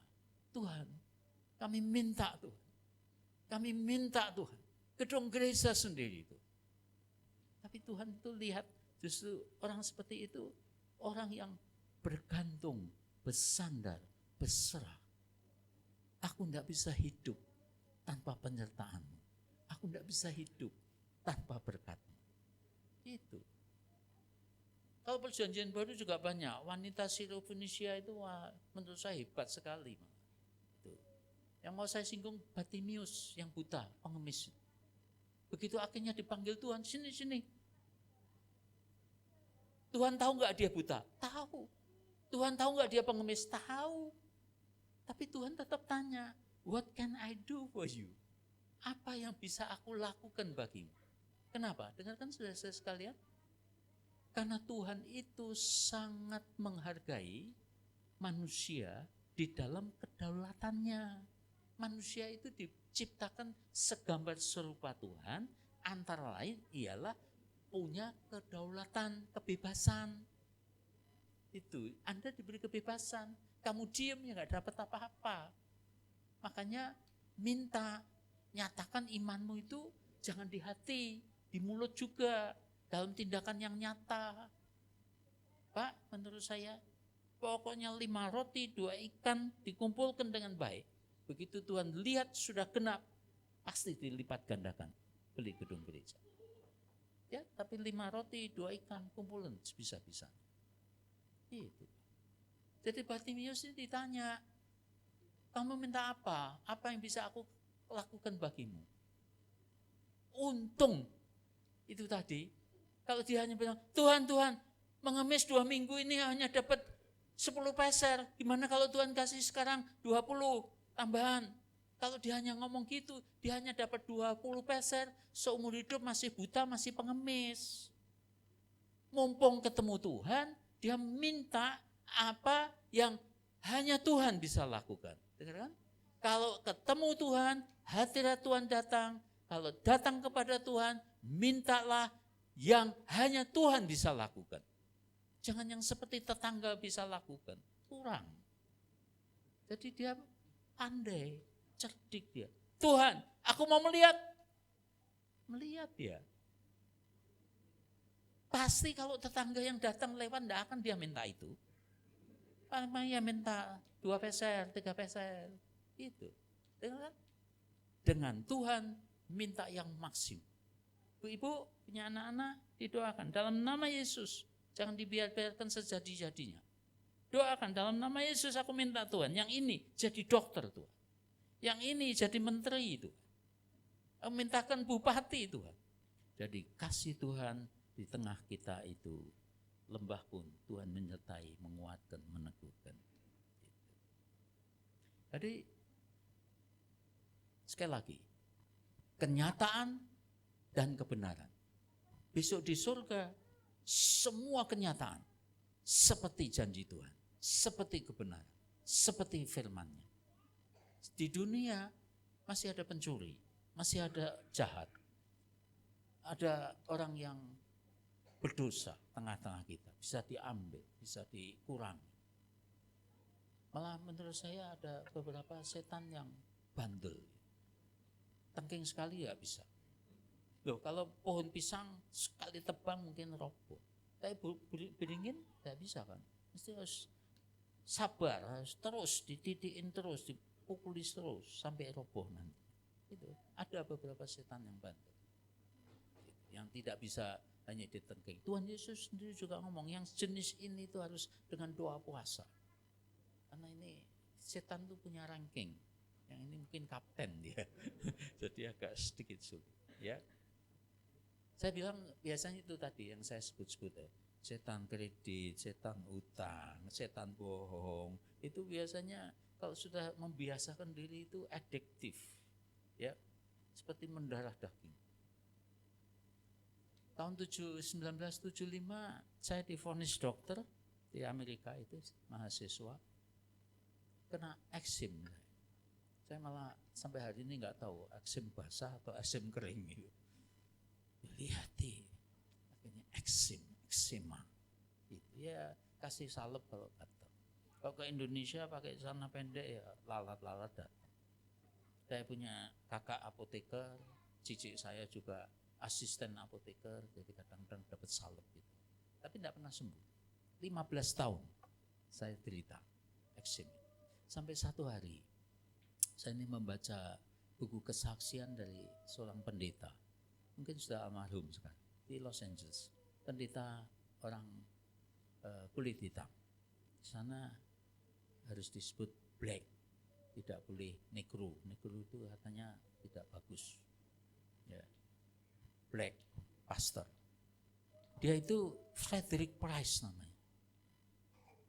Tuhan, kami minta Tuhan. Kami minta Tuhan, gedung gereja sendiri itu. Tapi Tuhan itu lihat justru orang seperti itu, orang yang bergantung, bersandar, berserah. Aku tidak bisa hidup tanpa penyertaanmu. Aku tidak bisa hidup tanpa berkatmu. Itu. Kalau perjanjian baru juga banyak, wanita Sirofenisia itu wah, menurut saya hebat sekali. Yang mau saya singgung Bartimius yang buta, pengemis. Begitu akhirnya dipanggil Tuhan, sini. Tuhan tahu nggak dia buta? Tahu. Tuhan tahu nggak dia pengemis? Tahu. Tapi Tuhan tetap tanya, what can I do for you? Apa yang bisa aku lakukan bagimu? Kenapa? Dengarkan saudara-saudara sekalian. Karena Tuhan itu sangat menghargai manusia di dalam kedaulatannya. Manusia itu diciptakan segambar serupa Tuhan, antara lain ialah punya kedaulatan, kebebasan. Itu, Anda diberi kebebasan. Kamu diam ya gak dapat apa-apa. Makanya minta, nyatakan imanmu itu jangan di hati, di mulut juga, dalam tindakan yang nyata. Pak, menurut saya, pokoknya 5 roti, 2 ikan dikumpulkan dengan baik. Begitu Tuhan lihat sudah genap, pasti dilipat gandakan beli gedung gereja. Ya, tapi 5 roti, 2 ikan kumpulkan sebisa-bisa. Itu. Jadi Bartimius ini ditanya, kamu minta apa? Apa yang bisa aku lakukan bagimu? Untung itu tadi, kalau dia hanya bilang, Tuhan, mengemis 2 minggu ini hanya dapat 10 peser. Gimana kalau Tuhan kasih sekarang 20 tambahan? Kalau dia hanya ngomong gitu, dia hanya dapat 20 peser, seumur hidup masih buta, masih pengemis. Mumpung ketemu Tuhan, dia minta apa yang hanya Tuhan bisa lakukan. Dengar kan? Kalau ketemu Tuhan, hadirat Tuhan datang. Kalau datang kepada Tuhan, mintalah yang hanya Tuhan bisa lakukan. Jangan yang seperti tetangga bisa lakukan. Kurang. Jadi dia pandai, cerdik dia. Tuhan, aku mau melihat. Melihat dia. Pasti kalau tetangga yang datang lewat, tidak akan dia minta itu. Paling ya minta 2 peser, 3 peser. Itu. Dengan Tuhan minta yang maksimum. Ibu punya anak-anak, didoakan dalam nama Yesus. Jangan dibiarkan sejadi-jadinya. Doakan dalam nama Yesus, aku minta Tuhan. Yang ini jadi dokter Tuhan. Yang ini jadi menteri itu. Aku mintakan bupati Tuhan. Jadi kasih Tuhan di tengah kita itu. Lembah pun Tuhan menyertai, menguatkan, meneguhkan. Jadi sekali lagi, kenyataan dan kebenaran. Besok di surga, semua kenyataan seperti janji Tuhan, seperti kebenaran, seperti firman-Nya. Di dunia masih ada pencuri, masih ada jahat, ada orang yang berdosa tengah-tengah kita, bisa diambil, bisa dikurangi. Malah menurut saya ada beberapa setan yang bandel, tengking sekali ya bisa. Loh, kalau pohon pisang sekali tebang mungkin roboh, tapi beringin tidak bisa kan, mesti harus sabar, harus terus ditidikin terus, dipukuli terus sampai roboh nanti. Itu ada beberapa setan yang bandel, yang tidak bisa hanya ditengking. Tuhan Yesus sendiri juga ngomong yang jenis ini itu harus dengan doa puasa. Karena ini setan itu punya ranking. Yang ini mungkin kapten dia. Jadi agak sedikit sulit, ya. Saya bilang biasanya itu tadi yang saya sebut-sebut ya. Setan kredit, setan utang, setan bohong. Itu biasanya kalau sudah membiasakan diri itu adiktif. Ya. Seperti mendarah daging. Tahun 1975 saya divonis dokter di Amerika itu, mahasiswa, kena eksim. Saya malah sampai hari ini nggak tahu eksim basah atau eksim kering gitu. Lihat akhirnya eksima. Gitu. Ya kasih salep kalau kata. Kalau ke Indonesia pakai celana pendek ya lalat-lalat datang. Saya punya kakak apoteker, cicik saya juga asisten apoteker, jadi kadang-kadang dapat salep gitu. Tapi tidak pernah sembuh. 15 tahun saya derita eksim. Sampai satu hari saya ini membaca buku kesaksian dari seorang pendeta. Mungkin sudah almarhum sekarang di Los Angeles. Pendeta orang kulit hitam. Di sana harus disebut black, tidak boleh negro. Negro itu katanya tidak bagus. Ya. Black pastor. Dia itu Frederick Price namanya.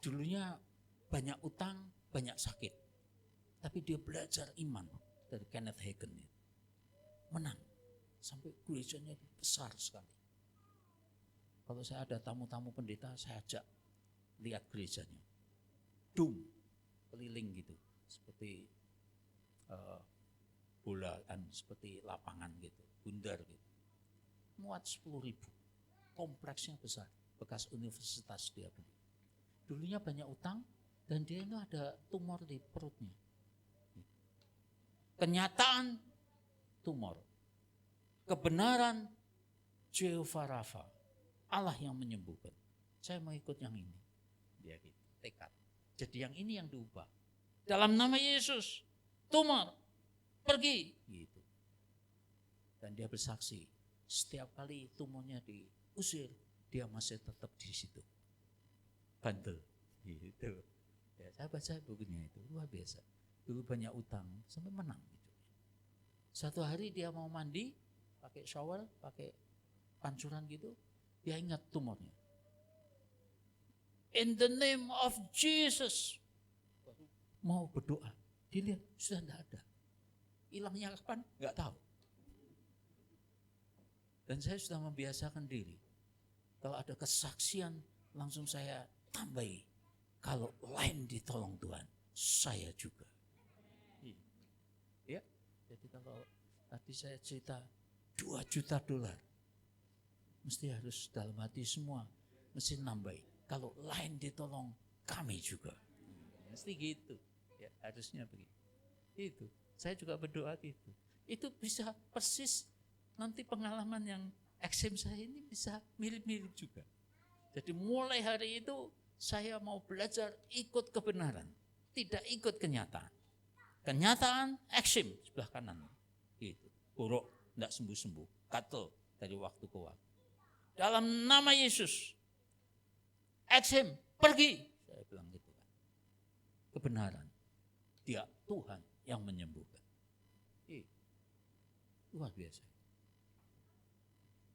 Dulunya banyak utang, banyak sakit. Tapi dia belajar iman dari Kenneth Hagin. Menang. Sampai gerejanya besar sekali. Kalau saya ada tamu-tamu pendeta, saya ajak lihat gerejanya. Keliling gitu. Seperti bolaan, seperti lapangan gitu. Bundar gitu. Muat 10.000. Kompleksnya besar. Bekas universitas dia beli. Dulunya banyak utang dan dia itu ada tumor di perutnya. Kenyataan tumor. Kebenaran Jehovah Rafa. Allah yang menyembuhkan. Saya mau ikut yang ini. Dia gitu, tekad. Jadi yang ini yang diubah. Dalam nama Yesus, tumor, pergi. Gitu. Dan dia bersaksi, setiap kali tumornya diusir, dia masih tetap di situ. Bandel. Gitu. Ya, saya baca bukunya itu, luar biasa. Dulu banyak utang, sampai menang. Gitu. Satu hari dia mau mandi, pakai shower, pakai pancuran gitu, dia ingat tumornya. In the name of Jesus. Mau berdoa, dilihat sudah tidak ada. Hilangnya kapan? Enggak tahu. Dan saya sudah membiasakan diri. Kalau ada kesaksian, langsung saya tambahi. Kalau lain ditolong Tuhan, saya juga. Ya, jadi kalau tadi saya cerita $2 juta, mesti harus dalam hati semua, mesti nambahi. Kalau lain ditolong, kami juga. Mesti gitu. Ya, harusnya begitu. Itu. Saya juga berdoa gitu. Itu bisa persis nanti pengalaman yang eksim saya ini bisa mirip-mirip juga. Jadi mulai hari itu saya mau belajar ikut kebenaran, tidak ikut kenyataan. Kenyataan eksim sebelah kanan. Gitu. Buruk, tidak sembuh-sembuh. Katel dari waktu ke waktu. Dalam nama Yesus, eksim, pergi. Saya bilang gitu kan. Kebenaran. Dia Tuhan yang menyembuhkan. Luar biasa.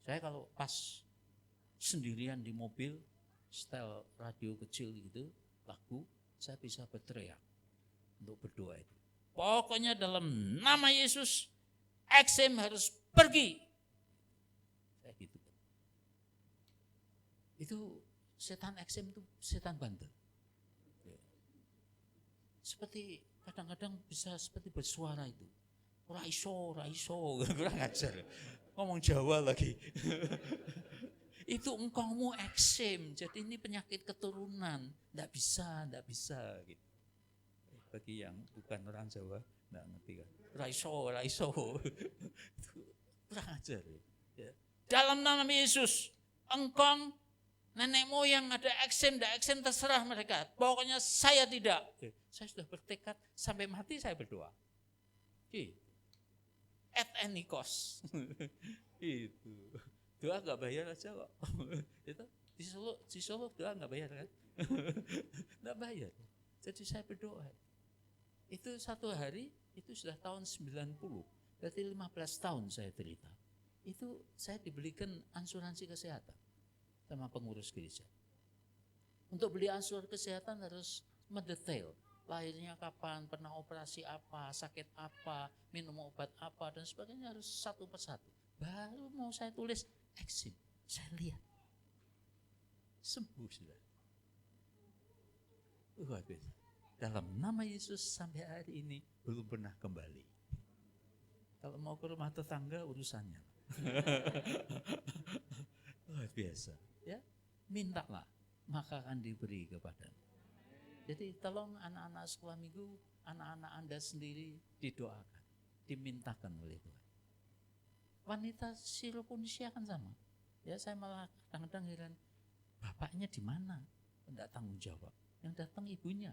Saya kalau pas sendirian di mobil, setel radio kecil gitu, lagu, saya bisa berteriak untuk berdoa itu. Pokoknya dalam nama Yesus, eksim harus pergi. Saya gitu. Itu setan eksim itu setan bandel. Seperti kadang-kadang bisa seperti bersuara itu. Raiso, kurang ajar. Ngomong Jawa lagi. Itu engkaumu eksim, jadi ini penyakit keturunan. Tidak bisa gitu. Bagi yang bukan orang Jawa, tidak ngerti kan. Raiso. Kurang ajar. Ya. Dalam nama Yesus, engkau nenek moyang ada eksim, tidak eksim terserah mereka. Pokoknya saya tidak. Saya sudah bertekad sampai mati saya berdoa. At any cost. Itu. Doa enggak bayar aja kok. Itu di Solo doa enggak bayar kan? Enggak bayar. Jadi saya berdoa. Itu satu hari itu sudah tahun 90. Berarti 15 tahun saya derita. Itu saya dibelikan asuransi kesehatan sama pengurus gereja. Untuk beli asuransi kesehatan harus mendetail. Lahirnya kapan, pernah operasi apa, sakit apa, minum obat apa, dan sebagainya harus satu persatu. Baru mau saya tulis eksim, saya lihat. Sembuh sudah. Waduh, dalam nama Yesus sampai hari ini belum pernah kembali. Kalau mau ke rumah tetangga urusannya. Luar biasa. Ya, mintalah, maka akan diberi kepadamu. Jadi tolong anak-anak sekolah minggu, anak-anak Anda sendiri didoakan, dimintakan oleh Tuhan. Wanita Syrofonisia kan sama. Ya saya malah kadang-kadang heran, bapaknya di mana? Tidak tanggung jawab. Yang datang ibunya.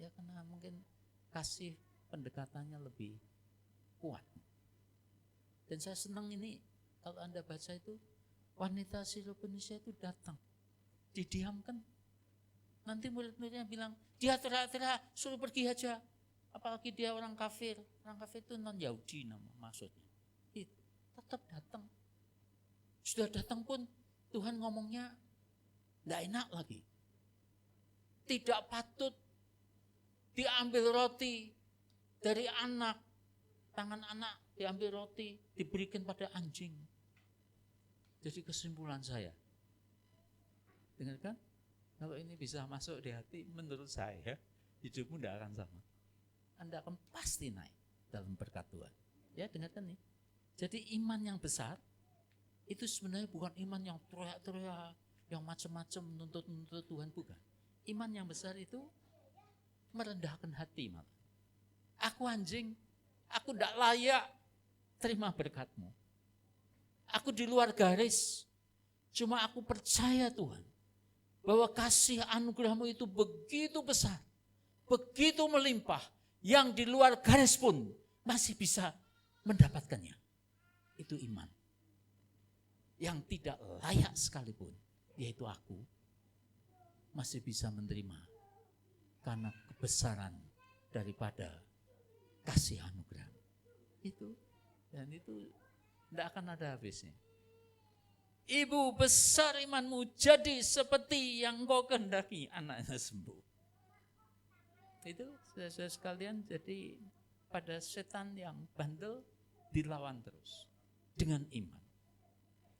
Ya karena mungkin kasih pendekatannya lebih kuat. Dan saya senang ini kalau Anda baca itu, wanita Syrofonisia itu datang, didiamkan. Nanti murid-muridnya bilang, dia teriak-teriak, suruh pergi aja. Apalagi dia orang kafir. Orang kafir itu non-Yahudi maksudnya. Tetap datang. Sudah datang pun Tuhan ngomongnya tidak enak lagi. Tidak patut diambil roti Dari anak, tangan anak diambil roti, diberikan pada anjing. Jadi kesimpulan saya, dengarkan, kalau ini bisa masuk di hati, menurut saya hidupmu tidak akan sama. Anda akan pasti naik dalam berkat Tuhan. Ya, dengarkan nih. Jadi iman yang besar itu sebenarnya bukan iman yang teriak-teriak, yang macam-macam menuntut Tuhan, bukan. Iman yang besar itu merendahkan hati malah. Aku anjing, aku tidak layak terima berkat-Mu. Aku di luar garis, cuma aku percaya Tuhan, bahwa kasih anugerah-Mu itu begitu besar, begitu melimpah, yang di luar garis pun masih bisa mendapatkannya. Itu iman. Yang tidak layak sekalipun, yaitu aku, masih bisa menerima karena kebesaran daripada kasih anugerah. Itu, dan itu tidak akan ada habisnya. Ibu, besar imanmu, jadi seperti yang engkau kehendaki, anaknya sembuh. Itu saudara sekalian, jadi pada setan yang bandel dilawan terus dengan iman.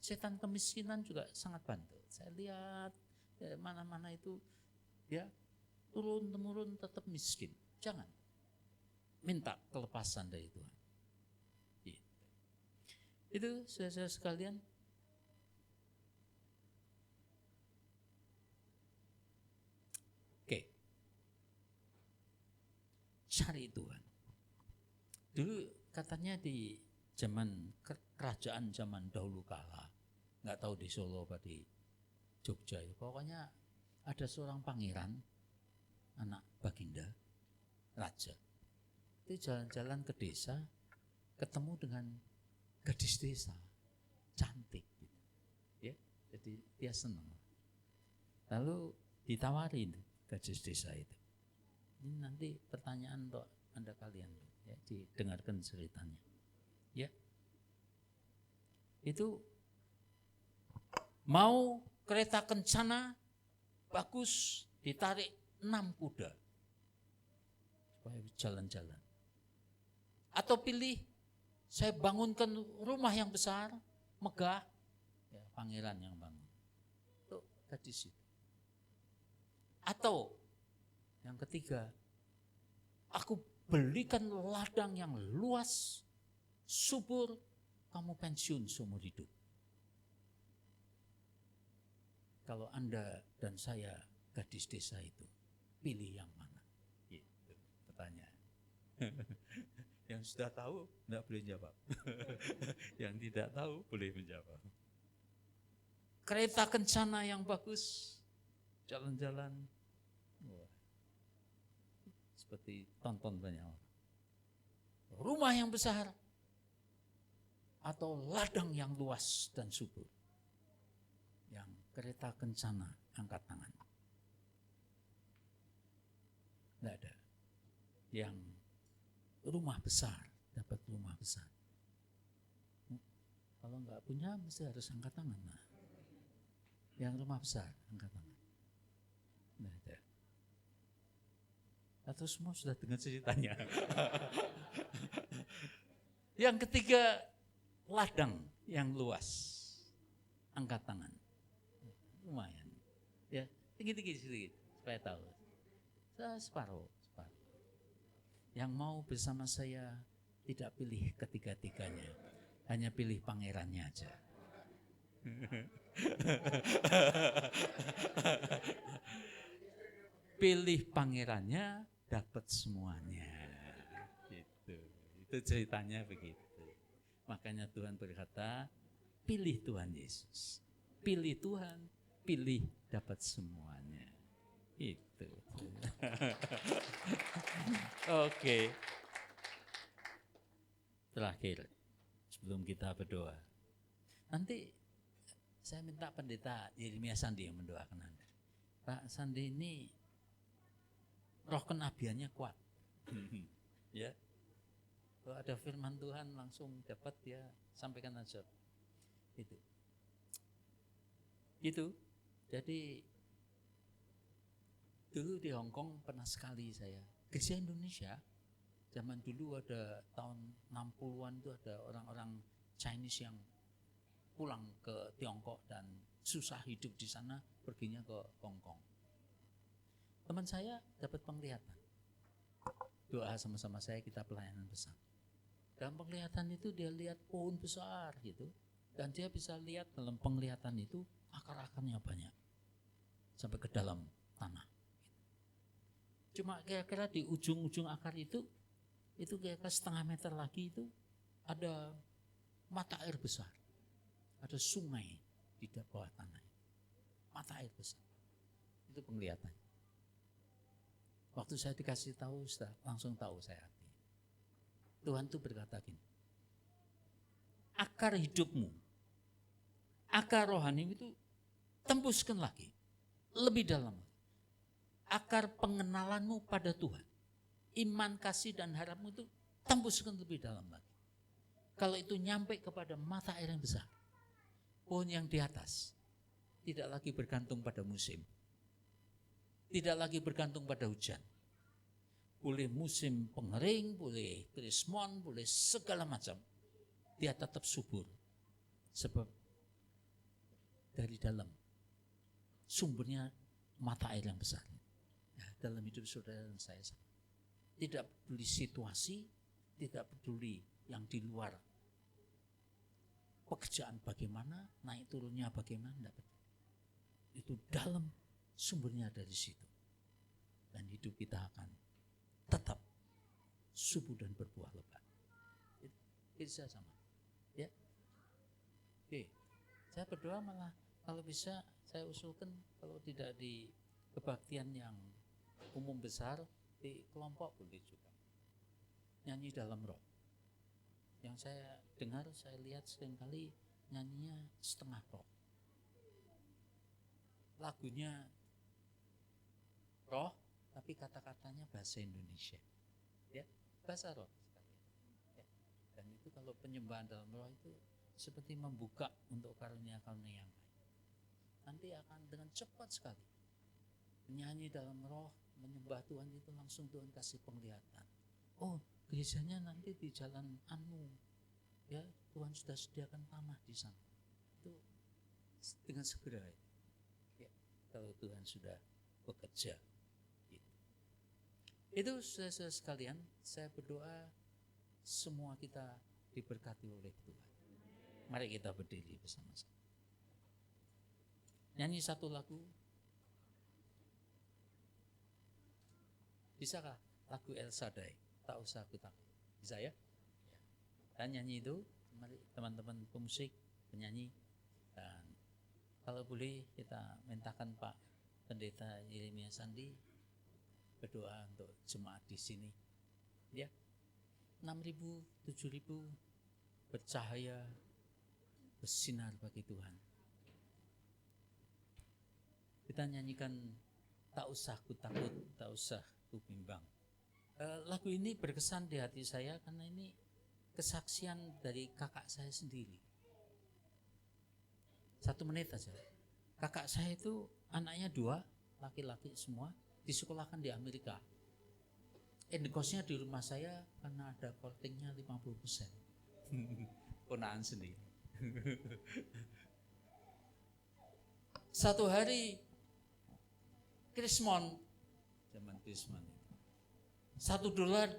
Setan kemiskinan juga sangat bandel. Saya lihat mana-mana itu ya turun-temurun tetap miskin. Jangan. Minta kelepasan dari Tuhan. Itu saudara sekalian. Oke. Cari Tuhan. Dulu katanya di zaman kerajaan zaman dahulu kala, nggak tahu di Solo apa di Jogja, pokoknya ada seorang pangeran, anak baginda, raja. Itu jalan-jalan ke desa, ketemu dengan gadis desa, cantik, gitu. Ya, jadi dia senang. Lalu ditawarin gadis desa itu. Ini nanti pertanyaan untuk Anda kalian, ya, didengarkan ceritanya. Ya, itu mau kereta kencana bagus, ditarik 6 kuda supaya jalan-jalan. Atau pilih saya bangunkan rumah yang besar, megah, ya, pangeran yang bangun. Itu gadis itu. Atau yang ketiga, aku belikan ladang yang luas, subur, kamu pensiun seumur hidup. Kalau Anda dan saya gadis desa itu, pilih yang mana? Itu pertanyaan. Yang sudah tahu tidak boleh jawab. Yang tidak tahu boleh menjawab. Kereta kencana yang bagus, jalan-jalan, seperti tonton banyak orang. Rumah yang besar, atau ladang yang luas dan subur. Yang kereta kencana, angkat tangan. Tidak ada. Yang rumah besar, dapat rumah besar. Kalau enggak punya, mesti harus angkat tangan. Nah, yang rumah besar, angkat tangan. Tidak ada. Atau semua sudah dengar ceritanya. Yang ketiga, ladang yang luas, angkat tangan. Lumayan, ya, tinggi-tinggi sedikit supaya tahu. Separuh. Yang mau bersama saya tidak pilih ketiga-tiganya, hanya pilih pangerannya aja. Pilih pangerannya, dapat semuanya. Itu ceritanya begitu. Makanya Tuhan berkata, pilih Tuhan Yesus. Pilih Tuhan, pilih dapat semuanya. Itu. Oke. Terakhir, sebelum kita berdoa. Nanti saya minta pendeta Yeremia Sandi yang mendoakan Anda. Pak Sandi ini roh kenabiannya kuat. Ya. Kalau ada firman Tuhan langsung dapat, ya sampaikan aja. Itu. Jadi dulu di Hong Kong pernah sekali saya gereja Indonesia Zaman dulu ada tahun 60-an itu ada orang-orang Chinese yang pulang ke Tiongkok dan susah hidup di sana, perginya ke Hong Kong. Teman saya dapat penglihatan. Doa sama-sama saya, kita pelayanan besar. Dalam penglihatan itu dia lihat pohon besar gitu. Dan dia bisa lihat dalam penglihatan itu akar-akarnya banyak. Sampai ke dalam tanah. Cuma kira-kira di ujung-ujung akar itu kira-kira setengah meter lagi itu ada mata air besar. Ada sungai di bawah tanah. Mata air besar. Itu penglihatan. Waktu saya dikasih tahu, langsung tahu saya arti. Tuhan tuh berkata gini, akar hidupmu, akar rohani itu tembuskan lagi, lebih dalam. Akar pengenalanmu pada Tuhan, iman, kasih, dan harapmu itu tembuskan lebih dalam lagi. Kalau itu nyampe kepada mata air yang besar, pohon yang di atas tidak lagi bergantung pada musim, tidak lagi bergantung pada hujan. Boleh musim pengering, boleh krismon, boleh segala macam. Dia tetap subur. Sebab dari dalam sumbernya mata air yang besar. Nah, dalam hidup saudara dan saya. Tidak peduli situasi, tidak peduli yang di luar. Pekerjaan bagaimana, naik turunnya bagaimana, tidak peduli. Itu dalam sumbernya dari situ. Dan hidup kita akan tetap subur dan berbuah lebat. Itu saya sama. Ya. Oke. Saya berdoa malah kalau bisa saya usulkan kalau tidak di kebaktian yang umum besar, di kelompok boleh juga. Nyanyi dalam roh. Yang saya dengar, saya lihat seringkali nyanyinya setengah roh. Lagunya roh, tapi kata-katanya bahasa Indonesia, ya, bahasa roh sekali. Ya. Dan itu kalau penyembahan dalam roh itu seperti membuka untuk karunia-karunia yang lain. Nanti akan dengan cepat sekali menyanyi dalam roh, menyembah Tuhan itu langsung Tuhan kasih penglihatan. Oh, gerejanya nanti di jalan Anu, ya, Tuhan sudah sediakan tanah di sana. Itu dengan segera, ya, kalau Tuhan sudah bekerja. Itu saudara sekalian, saya berdoa semua kita diberkati oleh Tuhan. Mari kita berdiri bersama-sama. Nyanyi satu lagu. Bisakah lagu El Shaddai? Tak usah aku takut. Bisa ya? Dan nyanyi itu, mari teman-teman pemusik, penyanyi. Dan kalau boleh kita mintakan Pak Pendeta Yeremia Sandi berdoa untuk jemaat di sini, ya, 6.000, 7.000 bercahaya, bersinar bagi Tuhan. Kita nyanyikan tak usah ku takut, tak usah ku bimbang. Lagu ini berkesan di hati saya karena ini kesaksian dari kakak saya sendiri. 1 menit aja. Kakak saya itu anaknya 2, laki-laki semua. Disekolahkan di Amerika. Kosnya di rumah saya karena ada kortingnya 50%. Ponaan sendiri. Satu hari krismon, zaman krismon itu, $1 2.200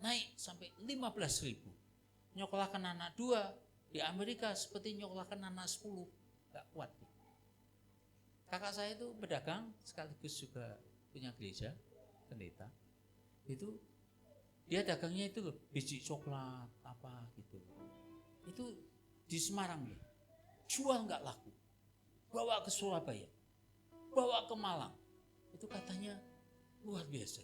naik sampai 15.000. Nyokolahkan anak 2 di Amerika seperti nyokolahkan anak 10, nggak kuat. Kakak saya itu pedagang sekaligus juga punya gereja, pendeta. Itu dia dagangnya itu loh, biji coklat apa gitu. Itu di Semarang loh. Jual nggak laku. Bawa ke Surabaya, bawa ke Malang. Itu katanya luar biasa.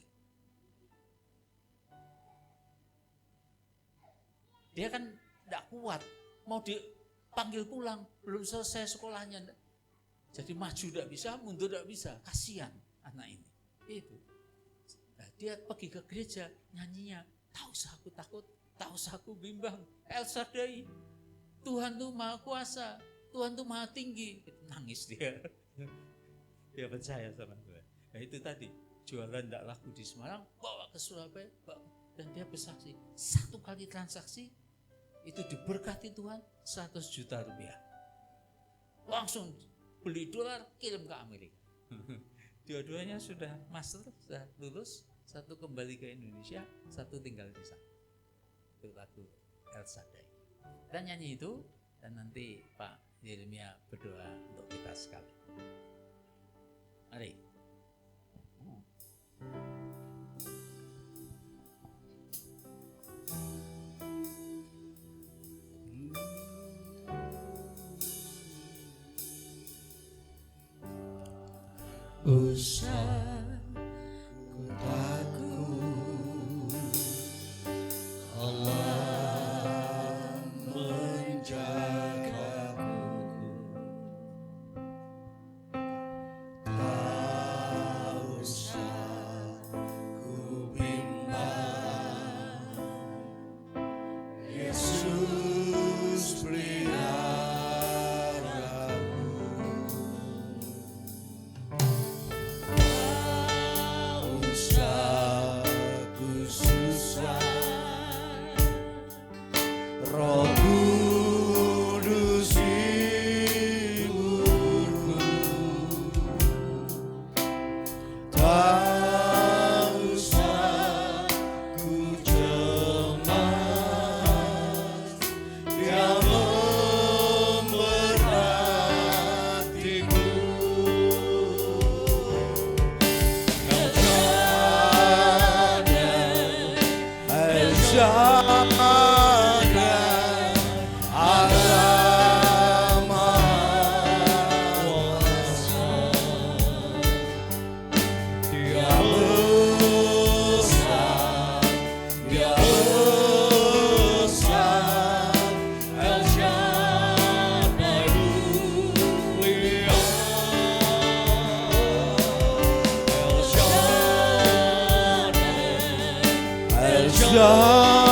Dia kan nggak kuat, mau dipanggil pulang, belum selesai sekolahnya. Jadi maju tidak bisa, mundur tidak bisa. Kasihan anak ini. Itu. Nah, dia pergi ke gereja, nyanyinya, tak usah aku takut, tak usah aku bimbang. El Shaddai, Tuhan tuh maha kuasa, Tuhan tuh maha tinggi. Nangis dia. Dia percaya sama Tuhan. Nah, itu tadi, jualan tidak laku di Semarang, bawa ke Surabaya, dan dia bersaksi, 1 kali transaksi itu diberkati Tuhan 100 juta rupiah. Langsung beli dolar, kirim ke Amerika. Dua-duanya sudah master, sudah lulus, satu kembali ke Indonesia, satu tinggal di sana. Itu lagu El Shaddai. Kita nyanyi itu, dan nanti Pak Yeremia berdoa untuk kita sekali. Mari. Usah ku takut, Allah menjagaku. Tak usah ku bimbang, Yesus peliharaku. Ku susah, Roh Kudus hiburku. Tak usah ku cemas, Dia memberkatiku. Shaddai, Allah Maha Kuasa, Dia besar, Dia besar. El Shaddai mulia, El Shaddai, El Shaddai,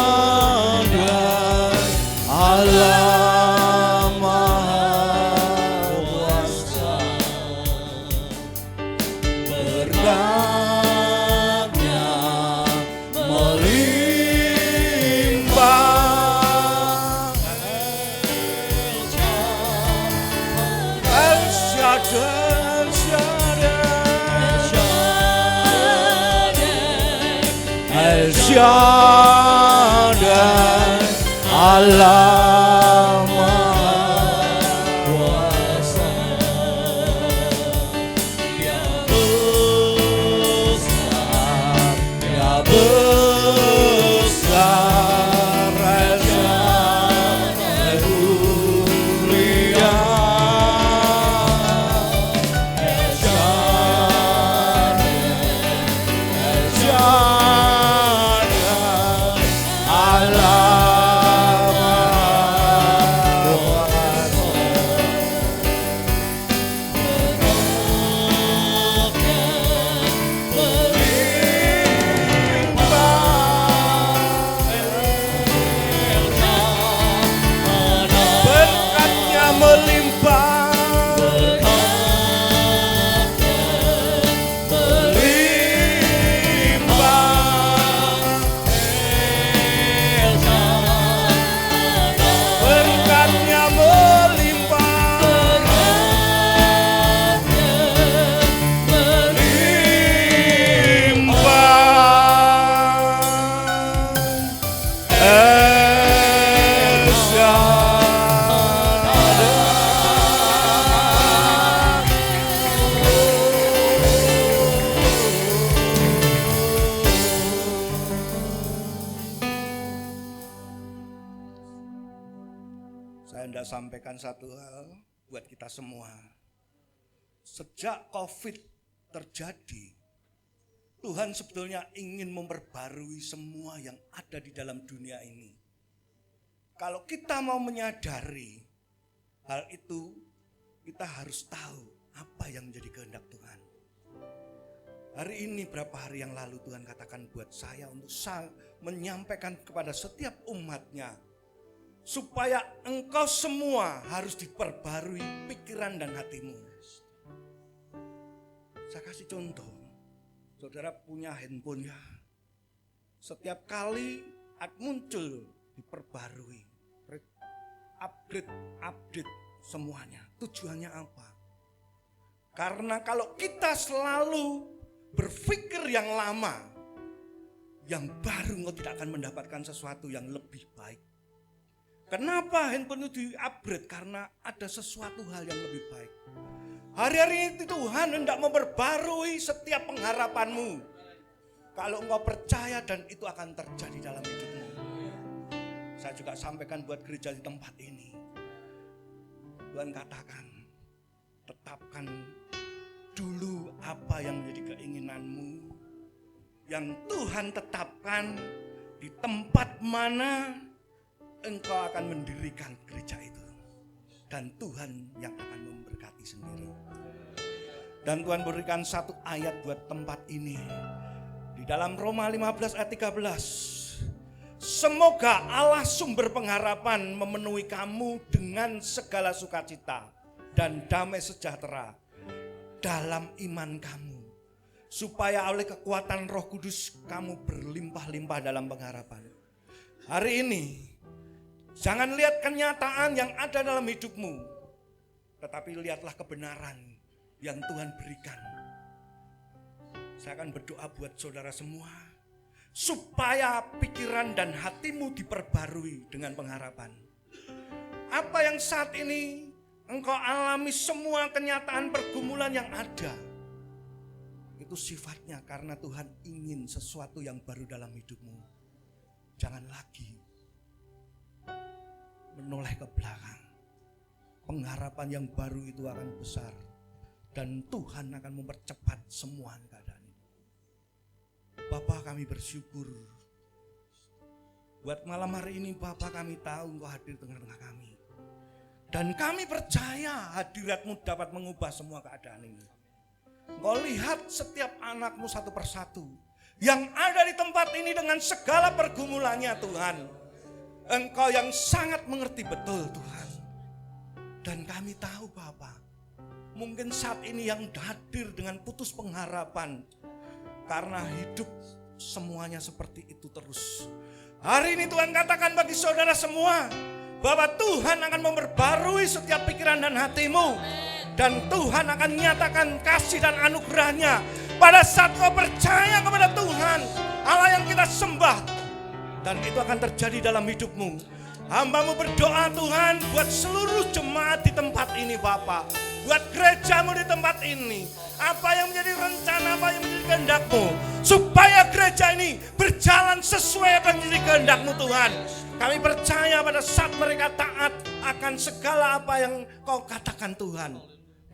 Allah Maha Kuasa. Berkatnya melimpah. El Shaddai, El Shaddai, Allah Maha Kuasa. Dia besar, Dia besar. El Shaddai mulia, El Shaddai, El Shaddai, Allah berkatnya melimpah, berkatnya melimpah. El Saya hendak sampaikan satu hal buat kita semua. Sejak COVID terjadi, Tuhan sebetulnya ingin memperbarui semua yang ada di dalam dunia ini. Kalau kita mau menyadari hal itu, kita harus tahu apa yang menjadi kehendak Tuhan. Hari ini berapa hari yang lalu Tuhan katakan buat saya untuk menyampaikan kepada setiap umatnya, supaya engkau semua harus diperbarui pikiran dan hatimu. Saya kasih contoh. Saudara punya handphone ya. Setiap kali muncul diperbarui, update semuanya. Tujuannya apa? Karena kalau kita selalu berpikir yang lama, yang baru engkau tidak akan mendapatkan sesuatu yang lebih baik. Kenapa handphone itu di-upgrade? Karena ada sesuatu hal yang lebih baik. Hari-hari ini Tuhan hendak memperbarui setiap pengharapanmu. Kalau engkau percaya dan itu akan terjadi dalam hidupmu. Saya juga sampaikan buat gereja di tempat ini. Tuhan katakan, tetapkan dulu apa yang menjadi keinginanmu. Yang Tuhan tetapkan di tempat mana engkau akan mendirikan gereja itu. Dan Tuhan yang akan memberkati sendiri. Dan Tuhan berikan satu ayat buat tempat ini. Di dalam Roma 15 ayat 13. Semoga Allah sumber pengharapan memenuhi kamu dengan segala sukacita dan damai sejahtera dalam iman kamu. Supaya oleh kekuatan Roh Kudus kamu berlimpah-limpah dalam pengharapan. Hari ini jangan lihat kenyataan yang ada dalam hidupmu, tetapi lihatlah kebenaran yang Tuhan berikan. Saya akan berdoa buat saudara semua, supaya pikiran dan hatimu diperbarui dengan pengharapan. Apa yang saat ini engkau alami, semua kenyataan pergumulan yang ada, itu sifatnya karena Tuhan ingin sesuatu yang baru dalam hidupmu. Jangan lagi menoleh ke belakang. Pengharapan yang baru itu akan besar. Dan Tuhan akan mempercepat semua keadaan ini. Bapa, kami bersyukur. Buat malam hari ini Bapa, kami tahu Engkau hadir tengah-tengah kami. Dan kami percaya hadirat-Mu dapat mengubah semua keadaan ini. Engkau lihat setiap anak-Mu satu persatu yang ada di tempat ini dengan segala pergumulannya Tuhan. Engkau yang sangat mengerti betul Tuhan. Dan kami tahu Bapa, mungkin saat ini yang hadir dengan putus pengharapan karena hidup semuanya seperti itu terus. Hari ini Tuhan katakan bagi saudara semua bahwa Tuhan akan memperbarui setiap pikiran dan hatimu. Dan Tuhan akan nyatakan kasih dan anugerahnya pada saat kau percaya kepada Tuhan Allah yang kita sembah. Dan itu akan terjadi dalam hidupmu. Hamba-Mu berdoa Tuhan buat seluruh jemaat di tempat ini Bapak. Buat gereja-Mu di tempat ini. Apa yang menjadi rencana, apa yang menjadi kehendak-Mu. Supaya gereja ini berjalan sesuai apa yang menjadi kehendak-Mu Tuhan. Kami percaya pada saat mereka taat akan segala apa yang Kau katakan Tuhan.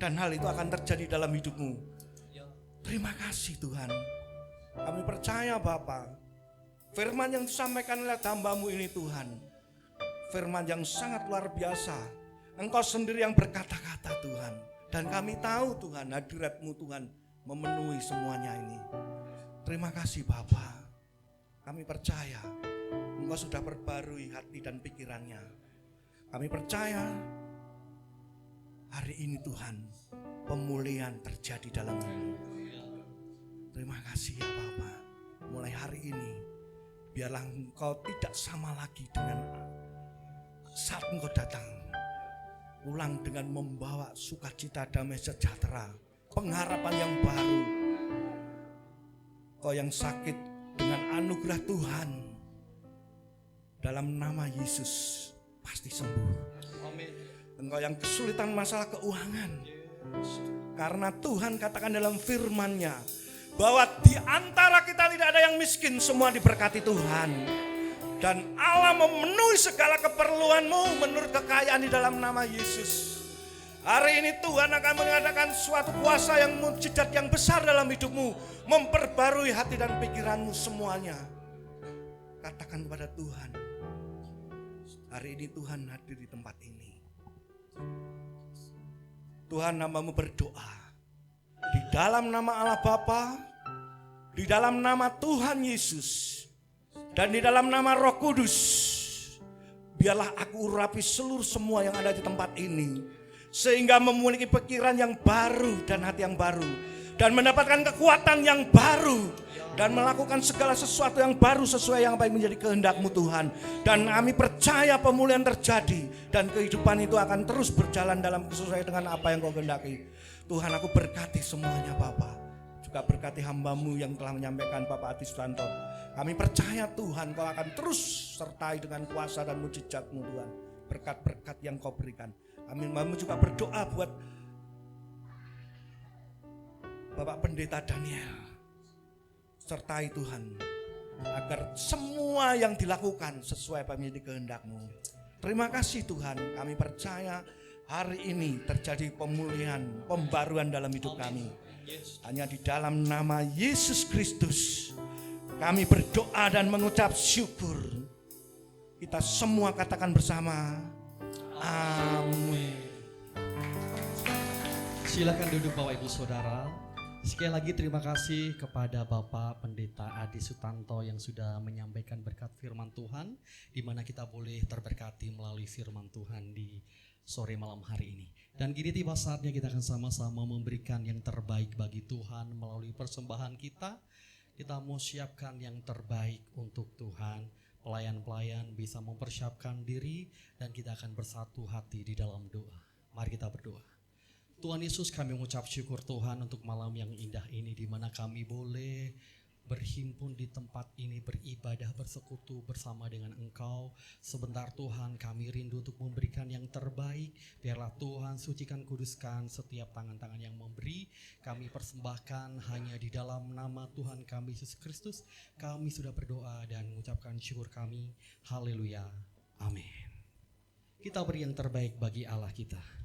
Dan hal itu akan terjadi dalam hidupmu. Terima kasih Tuhan. Kami percaya Bapa, firman yang disampaikan oleh hamba-Mu ini Tuhan, firman yang sangat luar biasa. Engkau sendiri yang berkata-kata Tuhan. Dan kami tahu Tuhan, hadirat-Mu Tuhan memenuhi semuanya ini. Terima kasih Bapa. Kami percaya Engkau sudah perbarui hati dan pikirannya. Kami percaya hari ini Tuhan, pemulihan terjadi dalam hidup. Terima kasih ya Bapa. Mulai hari ini, biarlah Engkau tidak sama lagi dengan saat Engkau datang. Pulang dengan membawa sukacita, damai sejahtera, pengharapan yang baru. Kau yang sakit dengan anugerah Tuhan, dalam nama Yesus pasti sembuh. Engkau yang kesulitan masalah keuangan, karena Tuhan katakan dalam firman-Nya bahwa di antara kita tidak ada yang miskin, semua diberkati Tuhan. Dan Allah memenuhi segala keperluanmu menurut kekayaan di dalam nama Yesus. Hari ini Tuhan akan mengadakan suatu kuasa yang mujizat yang besar dalam hidupmu, memperbarui hati dan pikiranmu semuanya. Katakan kepada Tuhan, hari ini Tuhan hadir di tempat ini. Tuhan, hamba-Mu berdoa di dalam nama Allah Bapa, di dalam nama Tuhan Yesus, dan di dalam nama Roh Kudus. Biarlah aku urapi seluruh semua yang ada di tempat ini, sehingga memiliki pikiran yang baru dan hati yang baru. dan mendapatkan kekuatan yang baru dan melakukan segala sesuatu yang baru sesuai yang baik menjadi kehendak-Mu Tuhan. Dan kami percaya pemulihan terjadi dan kehidupan itu akan terus berjalan dalam sesuai dengan apa yang Kau kehendaki. Tuhan, aku berkati semuanya Bapa. Juga berkati hamba-Mu yang telah menyampaikan Bapak Adi Sutanto. Kami percaya Tuhan Kau akan terus sertai dengan kuasa dan mujizat-Mu Tuhan. Berkat-berkat yang Kau berikan. Kami juga berdoa buat Bapak Pendeta Daniel. Sertai Tuhan agar semua yang dilakukan sesuai menjadi kehendak-Mu. Terima kasih Tuhan, kami percaya hari ini terjadi pemulihan, pembaruan dalam hidup kami. Hanya di dalam nama Yesus Kristus kami berdoa dan mengucap syukur. Kita semua katakan bersama, amin. Silakan duduk Bapak Ibu Saudara. Sekali lagi terima kasih kepada Bapak Pendeta Adi Sutanto yang sudah menyampaikan berkat firman Tuhan, di mana kita boleh terberkati melalui firman Tuhan di sore malam hari ini. Dan kini tiba saatnya kita akan sama-sama memberikan yang terbaik bagi Tuhan melalui persembahan kita. Kita mau siapkan yang terbaik untuk Tuhan. Pelayan-pelayan bisa mempersiapkan diri dan kita akan bersatu hati di dalam doa. Mari kita berdoa. Tuhan Yesus, kami mengucap syukur Tuhan untuk malam yang indah ini, di mana kami boleh berhimpun di tempat ini, beribadah, bersekutu bersama dengan Engkau. Sebentar Tuhan, kami rindu untuk memberikan yang terbaik. Biarlah Tuhan sucikan, kuduskan setiap tangan-tangan yang memberi. Kami persembahkan hanya di dalam nama Tuhan kami Yesus Kristus. Kami sudah berdoa dan mengucapkan syukur kami. Haleluya. Amin. Kita beri yang terbaik bagi Allah kita.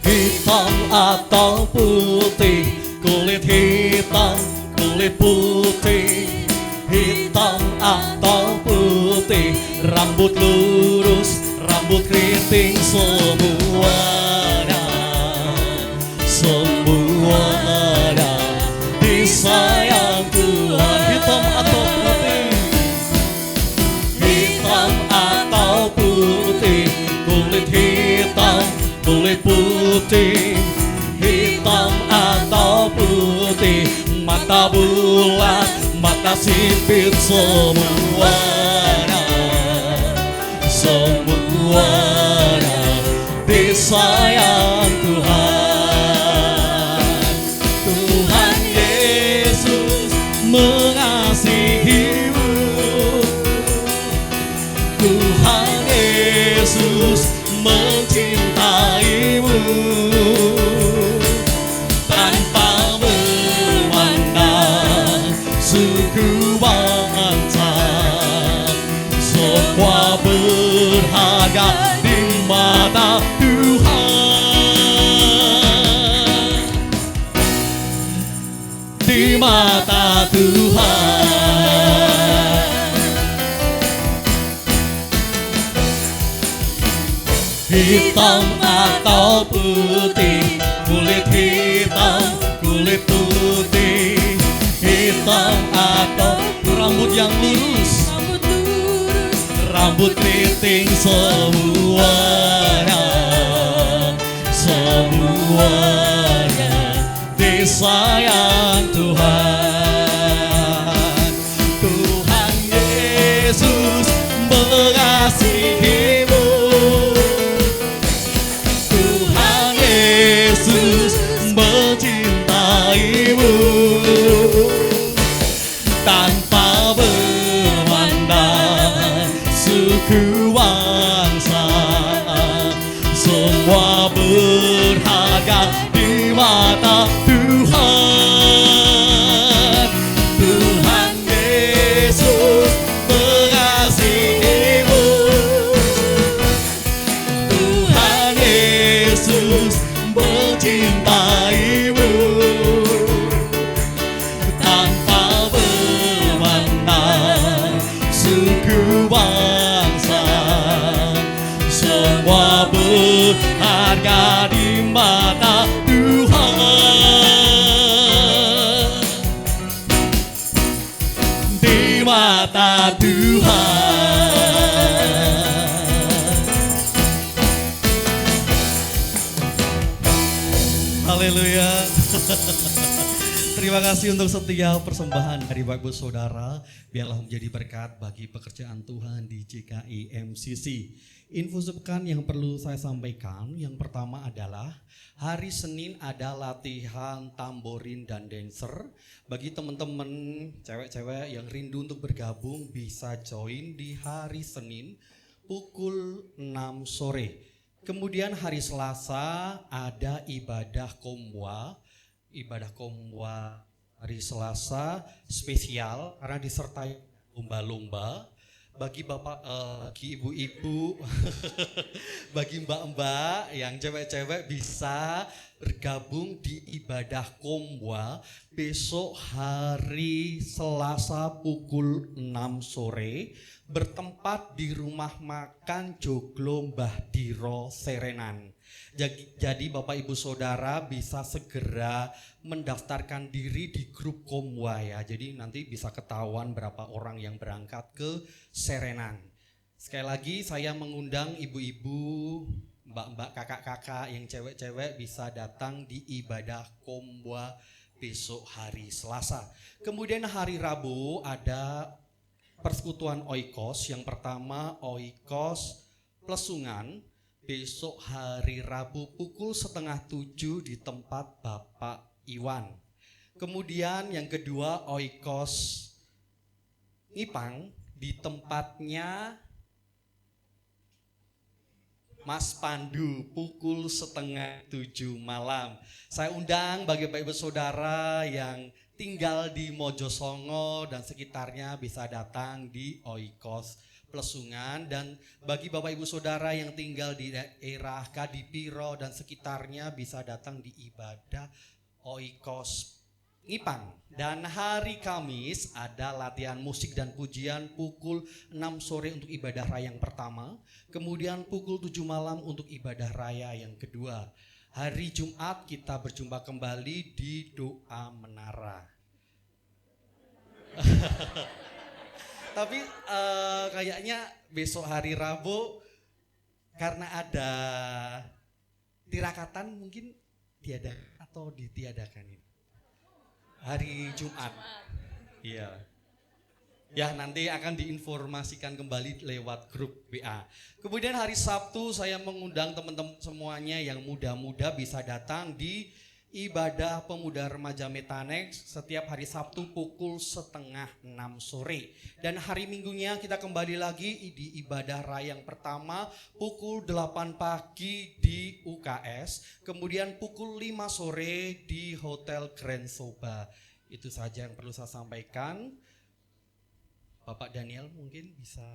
Hitam atau putih, kulit hitam, kulit putih. Hitam atau putih, rambut lurus, rambut keriting, semuanya disayang Tuhan. Hitam atau putih, hitam atau putih, kulit hitam, kulit putih. Hitam atau putih, mata bulat, mata sipit, semuanya disayang Tuhan. Tuhan Yesus mengasihimu. Tuhan Yesus mencintaimu. Tanpa memandang suku bangsa, semua berharga di mata Tuhan. Di mata Tuhan. Hitam atau putih, kulit hitam, kulit putih. Hitam atau rambut yang lurus, rambut keriting, semuanya disayang Tuhan. Tuhan Yesus mengasihimu. Tuhan Yesus mencintaimu. Tanpa memandang suku bangsa, semua berharga mata Tuhan. Haleluya. Terima kasih untuk setiap persembahan dari Bapak Ibu Saudara. Biarlah menjadi berkat bagi pekerjaan Tuhan di GKI MCC. Info sepekan yang perlu saya sampaikan, yang pertama adalah hari Senin ada latihan tamborin dan dancer. Bagi teman-teman cewek-cewek yang rindu untuk bergabung bisa join di hari Senin pukul 6 sore. Kemudian hari Selasa ada ibadah komwa. Ibadah komwa hari Selasa spesial karena disertai lomba-lomba. Bagi bapak, bagi ibu-ibu, bagi mbak-mbak yang cewek-cewek bisa bergabung di ibadah komwa besok hari Selasa pukul 6 sore bertempat di rumah makan Joglo Mbah Diro Serenan. Jadi Bapak Ibu Saudara bisa segera mendaftarkan diri di grup komwa ya. Jadi nanti bisa ketahuan berapa orang yang berangkat ke Serenan. Sekali lagi saya mengundang ibu-ibu, mbak-mbak, kakak-kakak yang cewek-cewek bisa datang di ibadah komwa besok hari Selasa. Kemudian hari Rabu ada persekutuan Oikos. Yang pertama Oikos Plesungan. Besok hari Rabu pukul 6:30 di tempat Bapak Iwan. Kemudian yang kedua Oikos Ngipang di tempatnya Mas Pandu pukul 6:30 malam. Saya undang bagi Bapak Ibu Saudara yang tinggal di Mojosongo dan sekitarnya bisa datang di Oikos Plesungan, dan bagi Bapak Ibu Saudara yang tinggal di daerah Kadipiro dan sekitarnya bisa datang di ibadah Oikos Ngipang. Dan hari Kamis ada latihan musik dan pujian pukul 6 sore untuk ibadah raya yang pertama, kemudian pukul 7 malam untuk ibadah raya yang kedua. Hari Jumat kita berjumpa kembali di doa menara. Tapi kayaknya besok hari Rabu karena ada tirakatan mungkin tiadakan atau ditiadakan ini. Hari Jumat. Iya. Ya nanti akan diinformasikan kembali lewat grup WA. Kemudian hari Sabtu saya mengundang teman-teman semuanya yang muda-muda bisa datang di ibadah pemuda remaja Metanex setiap hari Sabtu pukul 5:30 sore. Dan hari Minggunya kita kembali lagi di ibadah raya yang pertama pukul 8 pagi di UKS. Kemudian pukul 5 sore di Hotel Grand Soba. Itu saja yang perlu saya sampaikan. Bapak Daniel mungkin bisa.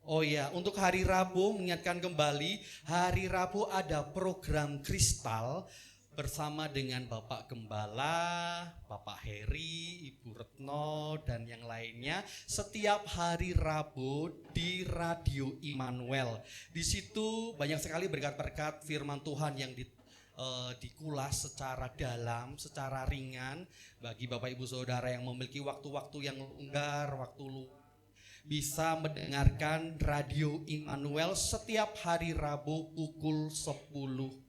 Oh ya, untuk hari Rabu mengingatkan kembali, hari Rabu ada program Kristal bersama dengan Bapak Gembala, Bapak Heri, Ibu Retno, dan yang lainnya setiap hari Rabu di Radio Immanuel. Di situ banyak sekali berkat-berkat firman Tuhan yang dikulas secara dalam, secara ringan bagi Bapak Ibu Saudara yang memiliki waktu-waktu yang longgar, waktu luang. Bisa mendengarkan Radio Immanuel setiap hari Rabu pukul 10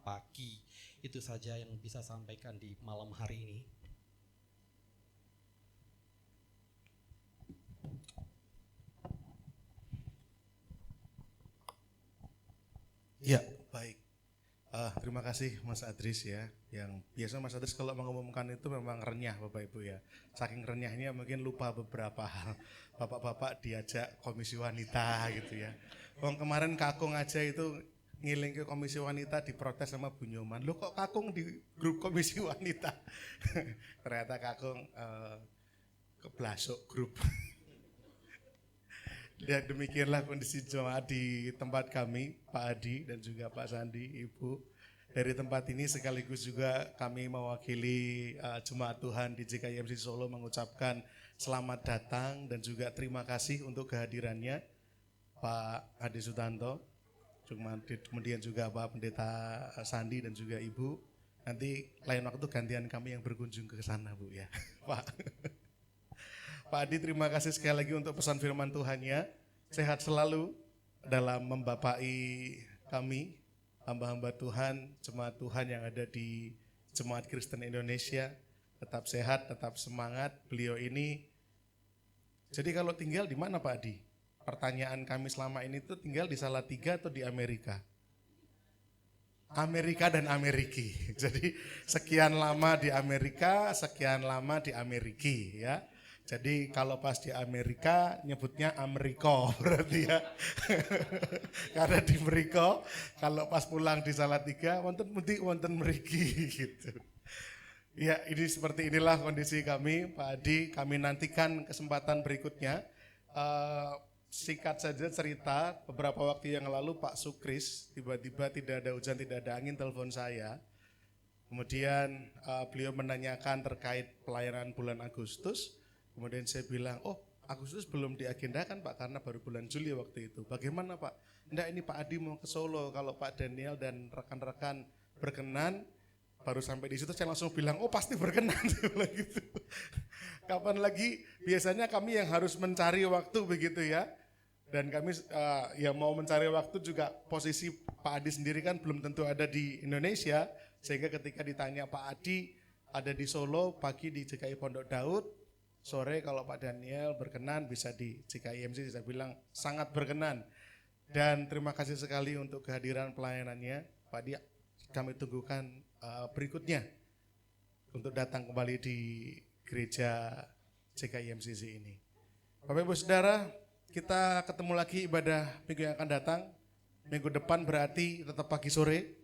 pagi. Itu saja yang bisa sampaikan di malam hari ini. Ya, baik. Terima kasih Mas Adris ya. Yang biasa Mas Adris kalau mengumumkan itu memang renyah Bapak Ibu ya. Saking renyahnya mungkin lupa beberapa hal. Bapak-bapak diajak komisi wanita gitu ya. Kemarin Kakung aja itu ngiling ke komisi wanita diprotes sama Bu Nyoman. Loh kok Kakung di grup komisi wanita? Ternyata Kakung keblasok grup. Ya demikianlah kondisi jemaat di tempat kami, Pak Adi dan juga Pak Sandi, Ibu. Dari tempat ini sekaligus juga kami mewakili jemaat Tuhan di GKI MCC Solo mengucapkan selamat datang dan juga terima kasih untuk kehadirannya Pak Adi Sutanto, kemudian juga Pak Pendeta Sandi dan juga Ibu. Nanti lain waktu gantian kami yang berkunjung ke sana Bu ya, Pak. Pak Adi, terima kasih sekali lagi untuk pesan firman Tuhannya. Sehat selalu dalam membapai kami, hamba-hamba Tuhan, jemaat Tuhan yang ada di Jemaat Kristen Indonesia. Tetap sehat, tetap semangat. Beliau ini, jadi kalau tinggal di mana Pak Adi? Pertanyaan kami selama ini tuh tinggal di Salatiga atau di Amerika? Amerika dan Ameriki. Jadi sekian lama di Amerika, sekian lama di Ameriki ya. Jadi kalau pas di Amerika nyebutnya Ameriko berarti ya. Karena di Amerika, kalau pas pulang di Salatiga wonten pundi wonten mriki gitu. Ya, ini seperti inilah kondisi kami Pak Adi. Kami nantikan kesempatan berikutnya. Singkat saja cerita, beberapa waktu yang lalu Pak Sukris tiba-tiba tidak ada hujan, tidak ada angin, telepon saya. Kemudian beliau menanyakan terkait pelayanan bulan Agustus. Kemudian saya bilang, oh Agustus belum diagendakan Pak, karena baru bulan Juli waktu itu. Bagaimana Pak? Enggak, ini Pak Adi mau ke Solo, kalau Pak Daniel dan rekan-rekan berkenan, baru sampai di situ saya langsung bilang, oh pasti berkenan. Gitu. Kapan lagi? Biasanya kami yang harus mencari waktu begitu ya. Dan kami yang mau mencari waktu juga posisi Pak Adi sendiri kan belum tentu ada di Indonesia. Sehingga ketika ditanya Pak Adi ada di Solo, pagi di GKI Pondok Daud, sore kalau Pak Daniel berkenan bisa di GKI MC, saya bilang sangat berkenan. Dan terima kasih sekali untuk kehadiran pelayanannya. Pak Adi, kami tunggukan berikutnya untuk datang kembali di gereja GKI MCC ini. Bapak Ibu Saudara, kita ketemu lagi ibadah minggu yang akan datang. Minggu depan berarti tetap pagi sore.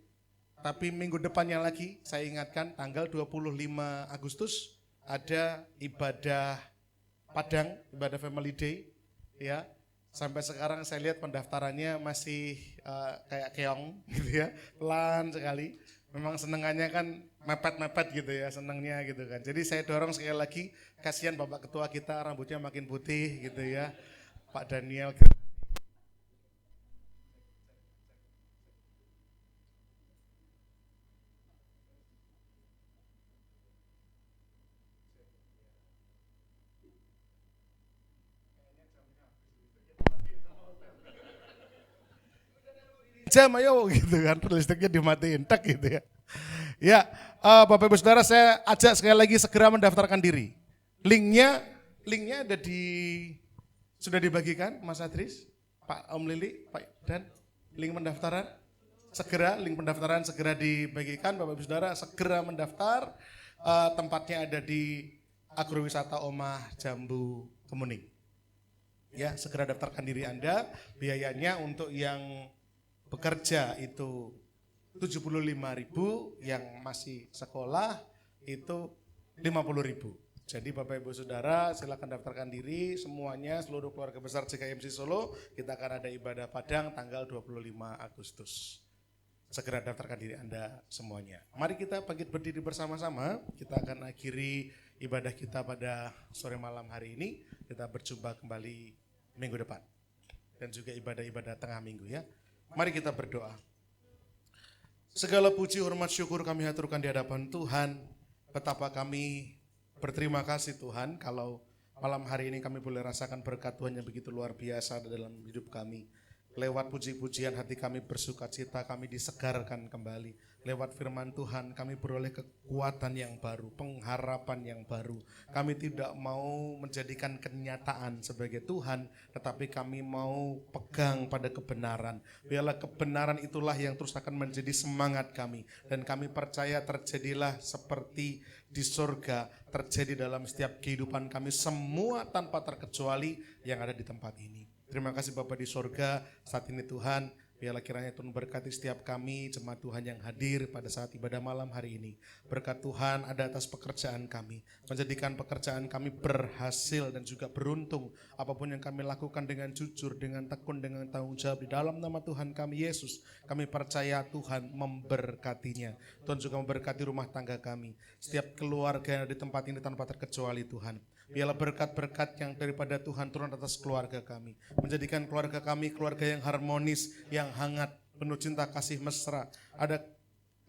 Tapi minggu depannya lagi saya ingatkan tanggal 25 Agustus ada ibadah Padang, ibadah Family Day ya. Sampai sekarang saya lihat pendaftarannya masih kayak keong gitu ya, pelan sekali. Memang senengannya kan mepet-mepet gitu ya, senengnya gitu kan. Jadi saya dorong sekali lagi, kasihan Bapak Ketua kita rambutnya makin putih gitu ya, Pak Daniel. Jam ayo gitu kan, listriknya dimatiin tak gitu ya. Ya, Bapak Ibu Saudara, saya ajak sekali lagi segera mendaftarkan diri. Linknya ada sudah dibagikan Mas Adris, Pak Om Lili, Pak Dan, link pendaftaran link pendaftaran segera dibagikan. Bapak Ibu Saudara segera mendaftar. Tempatnya ada di Agrowisata Omah Jambu Kemuning. Ya, segera daftarkan diri Anda. Biayanya untuk yang bekerja itu 75.000, yang masih sekolah itu 50.000. Jadi Bapak Ibu Saudara silakan daftarkan diri semuanya, seluruh keluarga besar GKMC Solo. Kita akan ada ibadah Padang tanggal 25 Agustus. Segera daftarkan diri Anda semuanya. Mari kita bangkit berdiri bersama-sama. Kita akan akhiri ibadah kita pada sore malam hari ini. Kita berjumpa kembali minggu depan. Dan juga ibadah-ibadah tengah minggu ya. Mari kita berdoa. Segala puji, hormat, syukur kami haturkan di hadapan Tuhan. Betapa kami berterima kasih Tuhan kalau malam hari ini kami boleh rasakan berkat Tuhan yang begitu luar biasa dalam hidup kami. Lewat puji-pujian hati kami bersuka cita, kami disegarkan kembali. Lewat firman Tuhan kami beroleh kekuatan yang baru, pengharapan yang baru. Kami tidak mau menjadikan kenyataan sebagai Tuhan, tetapi kami mau pegang pada kebenaran. Biarlah kebenaran itulah yang terus akan menjadi semangat kami. Dan kami percaya terjadilah seperti di surga, terjadi dalam setiap kehidupan kami semua tanpa terkecuali yang ada di tempat ini. Terima kasih Bapak di surga, saat ini Tuhan, biarlah kiranya Tuhan berkati setiap kami, jemaat Tuhan yang hadir pada saat ibadah malam hari ini. Berkat Tuhan ada atas pekerjaan kami, menjadikan pekerjaan kami berhasil dan juga beruntung. Apapun yang kami lakukan dengan jujur, dengan tekun, dengan tanggung jawab di dalam nama Tuhan kami Yesus. Kami percaya Tuhan memberkatinya. Tuhan juga memberkati rumah tangga kami. Setiap keluarga yang ada di tempat ini tanpa terkecuali Tuhan. Biarlah berkat-berkat yang daripada Tuhan turun atas keluarga kami. Menjadikan keluarga kami keluarga yang harmonis, yang hangat, penuh cinta kasih mesra. Ada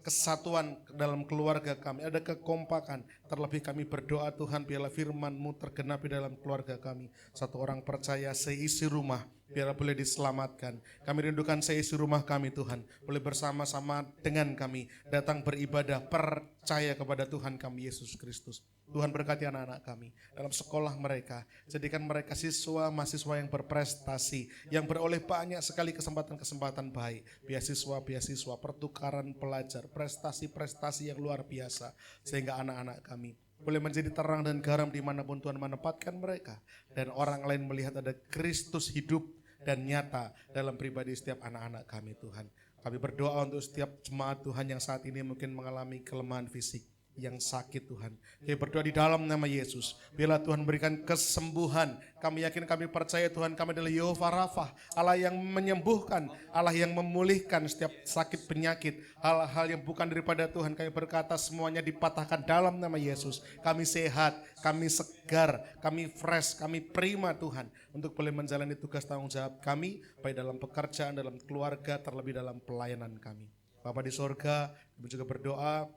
kesatuan dalam keluarga kami, ada kekompakan. Terlebih kami berdoa Tuhan, biarlah firman-Mu tergenapi dalam keluarga kami. Satu orang percaya seisi rumah, biarlah boleh diselamatkan. Kami rindukan seisi rumah kami Tuhan, boleh bersama-sama dengan kami datang beribadah, percaya kepada Tuhan kami Yesus Kristus. Tuhan berkati anak-anak kami dalam sekolah mereka, jadikan mereka mahasiswa yang berprestasi, yang beroleh banyak sekali kesempatan-kesempatan baik, beasiswa, pertukaran pelajar, prestasi-prestasi yang luar biasa, sehingga anak-anak kami boleh menjadi terang dan garam dimanapun Tuhan menempatkan mereka, dan orang lain melihat ada Kristus hidup dan nyata dalam pribadi setiap anak-anak kami Tuhan. Kami berdoa untuk setiap jemaat Tuhan yang saat ini mungkin mengalami kelemahan fisik, yang sakit Tuhan. Kami berdoa di dalam nama Yesus, biarlah Tuhan berikan kesembuhan. Kami yakin, kami percaya Tuhan kami adalah Yehova Rafa, Allah yang menyembuhkan, Allah yang memulihkan setiap sakit penyakit. Hal-hal yang bukan daripada Tuhan, kami berkata semuanya dipatahkan dalam nama Yesus. Kami sehat, kami segar, kami fresh, kami prima Tuhan, untuk boleh menjalani tugas tanggung jawab kami, baik dalam pekerjaan, dalam keluarga, terlebih dalam pelayanan kami. Bapa di sorga, kami juga berdoa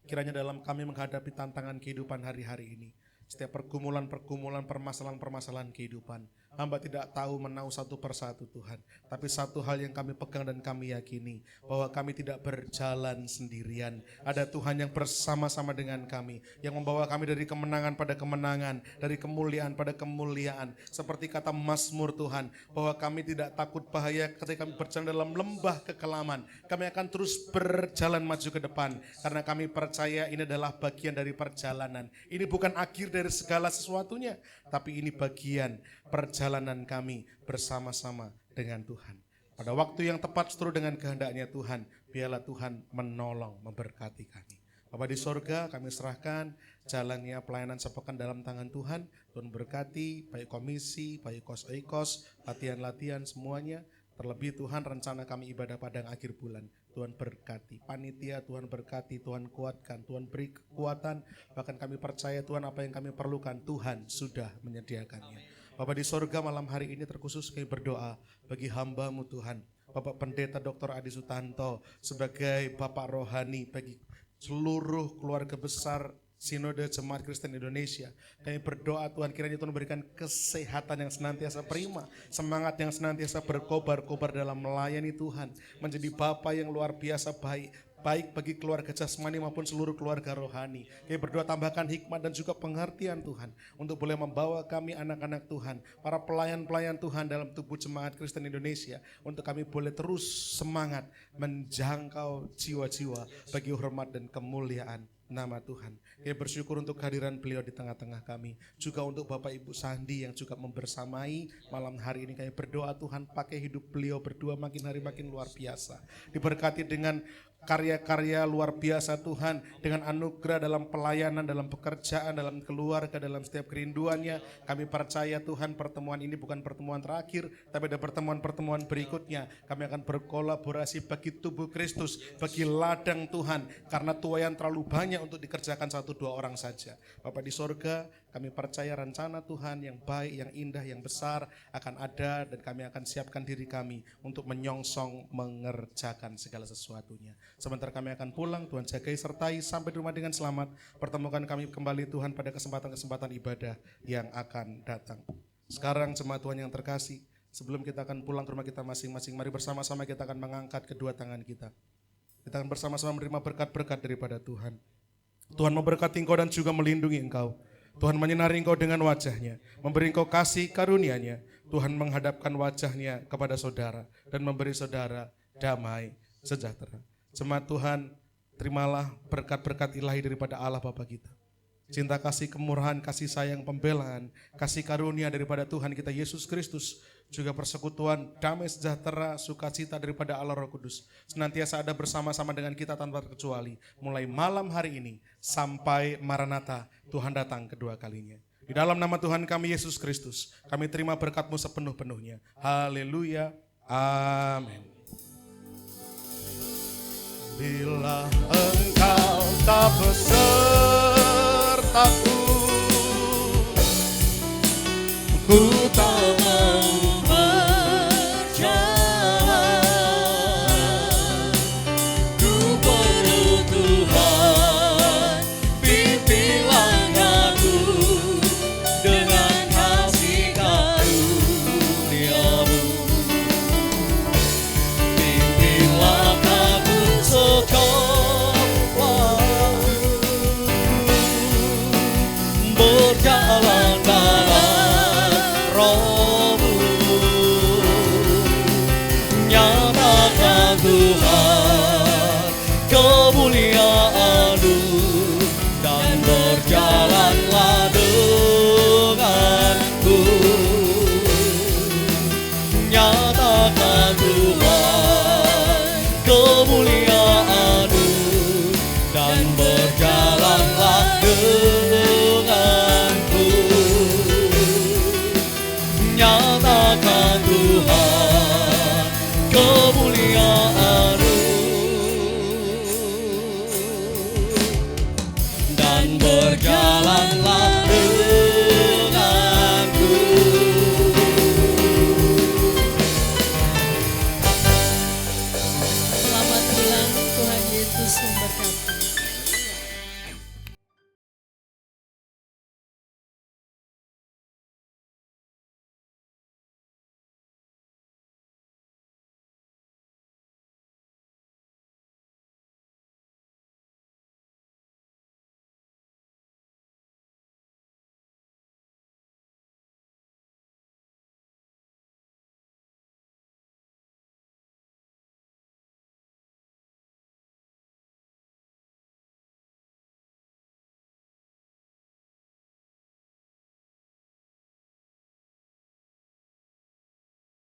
kiranya dalam kami menghadapi tantangan kehidupan hari-hari ini, setiap pergumulan-pergumulan, permasalahan-permasalahan kehidupan, hamba tidak tahu menau satu persatu Tuhan. Tapi satu hal yang kami pegang dan kami yakini, bahwa kami tidak berjalan sendirian. Ada Tuhan yang bersama-sama dengan kami, yang membawa kami dari kemenangan pada kemenangan, dari kemuliaan pada kemuliaan. Seperti kata Mazmur Tuhan, bahwa kami tidak takut bahaya ketika kami berjalan dalam lembah kekelaman. Kami akan terus berjalan maju ke depan, karena kami percaya ini adalah bagian dari perjalanan. Ini bukan akhir dari segala sesuatunya, tapi ini bagian perjalanan kami bersama-sama dengan Tuhan. Pada waktu yang tepat seturut dengan kehendaknya Tuhan, biarlah Tuhan menolong, memberkati kami. Bapa di sorga, kami serahkan jalannya pelayanan sepekan dalam tangan Tuhan. Tuhan berkati, baik komisi, baik kos-ekos, latihan-latihan semuanya. Terlebih Tuhan, rencana kami ibadah padang akhir bulan, Tuhan berkati. Panitia Tuhan berkati, Tuhan kuatkan, Tuhan beri kekuatan. Bahkan kami percaya Tuhan, apa yang kami perlukan Tuhan sudah menyediakannya. Bapa di sorga, malam hari ini terkhusus kami berdoa bagi hamba-Mu Tuhan, Bapak Pendeta Dr. Adi Sutanto, sebagai Bapak Rohani bagi seluruh keluarga besar Sinode Jemaat Kristen Indonesia. Kami berdoa Tuhan, kiranya Tuhan berikan kesehatan yang senantiasa prima, semangat yang senantiasa berkobar-kobar dalam melayani Tuhan, menjadi Bapa yang luar biasa baik bagi keluarga jasmani maupun seluruh keluarga rohani. Kami berdoa tambahkan hikmat dan juga pengertian Tuhan, untuk boleh membawa kami anak-anak Tuhan, para pelayan-pelayan Tuhan dalam tubuh Jemaat Kristen Indonesia, untuk kami boleh terus semangat menjangkau jiwa-jiwa bagi hormat dan kemuliaan nama Tuhan. Kami bersyukur untuk kehadiran beliau di tengah-tengah kami. Juga untuk Bapak Ibu Sandi yang juga membersamai malam hari ini. Kami berdoa Tuhan, pakai hidup beliau berdua makin hari makin luar biasa. Diberkati dengan karya-karya luar biasa Tuhan, dengan anugerah dalam pelayanan, dalam pekerjaan, dalam keluarga, dalam setiap kerinduannya. Kami percaya Tuhan, pertemuan ini bukan pertemuan terakhir, tapi ada pertemuan-pertemuan berikutnya. Kami akan berkolaborasi bagi tubuh Kristus, bagi ladang Tuhan, karena tuaian terlalu banyak untuk dikerjakan 1-2 orang saja. Bapa di sorga, kami percaya rencana Tuhan yang baik, yang indah, yang besar akan ada, dan kami akan siapkan diri kami untuk menyongsong mengerjakan segala sesuatunya. Sebentar kami akan pulang, Tuhan jagai sertai sampai di rumah dengan selamat. Pertemukan kami kembali Tuhan pada kesempatan-kesempatan ibadah yang akan datang. Sekarang jemaat Tuhan yang terkasih, sebelum kita akan pulang ke rumah kita masing-masing, mari bersama-sama kita akan mengangkat kedua tangan kita. Kita akan bersama-sama menerima berkat-berkat daripada Tuhan. Tuhan memberkati engkau dan juga melindungi engkau. Tuhan menyinari engkau dengan wajahnya, memberi engkau kasih karunia-Nya. Tuhan menghadapkan wajahnya kepada saudara dan memberi saudara damai sejahtera. Jemaat Tuhan, terimalah berkat-berkat ilahi daripada Allah Bapa kita. Cinta kasih, kemurahan, kasih sayang, pembelaan, kasih karunia daripada Tuhan kita Yesus Kristus, juga persekutuan, damai sejahtera, sukacita daripada Allah Roh Kudus, senantiasa ada bersama-sama dengan kita tanpa terkecuali, mulai malam hari ini sampai Maranatha, Tuhan datang kedua kalinya. Di dalam nama Tuhan kami Yesus Kristus, kami terima berkat-Mu sepenuh-penuhnya. Haleluya, amin. Bila engkau tak besertaku, ku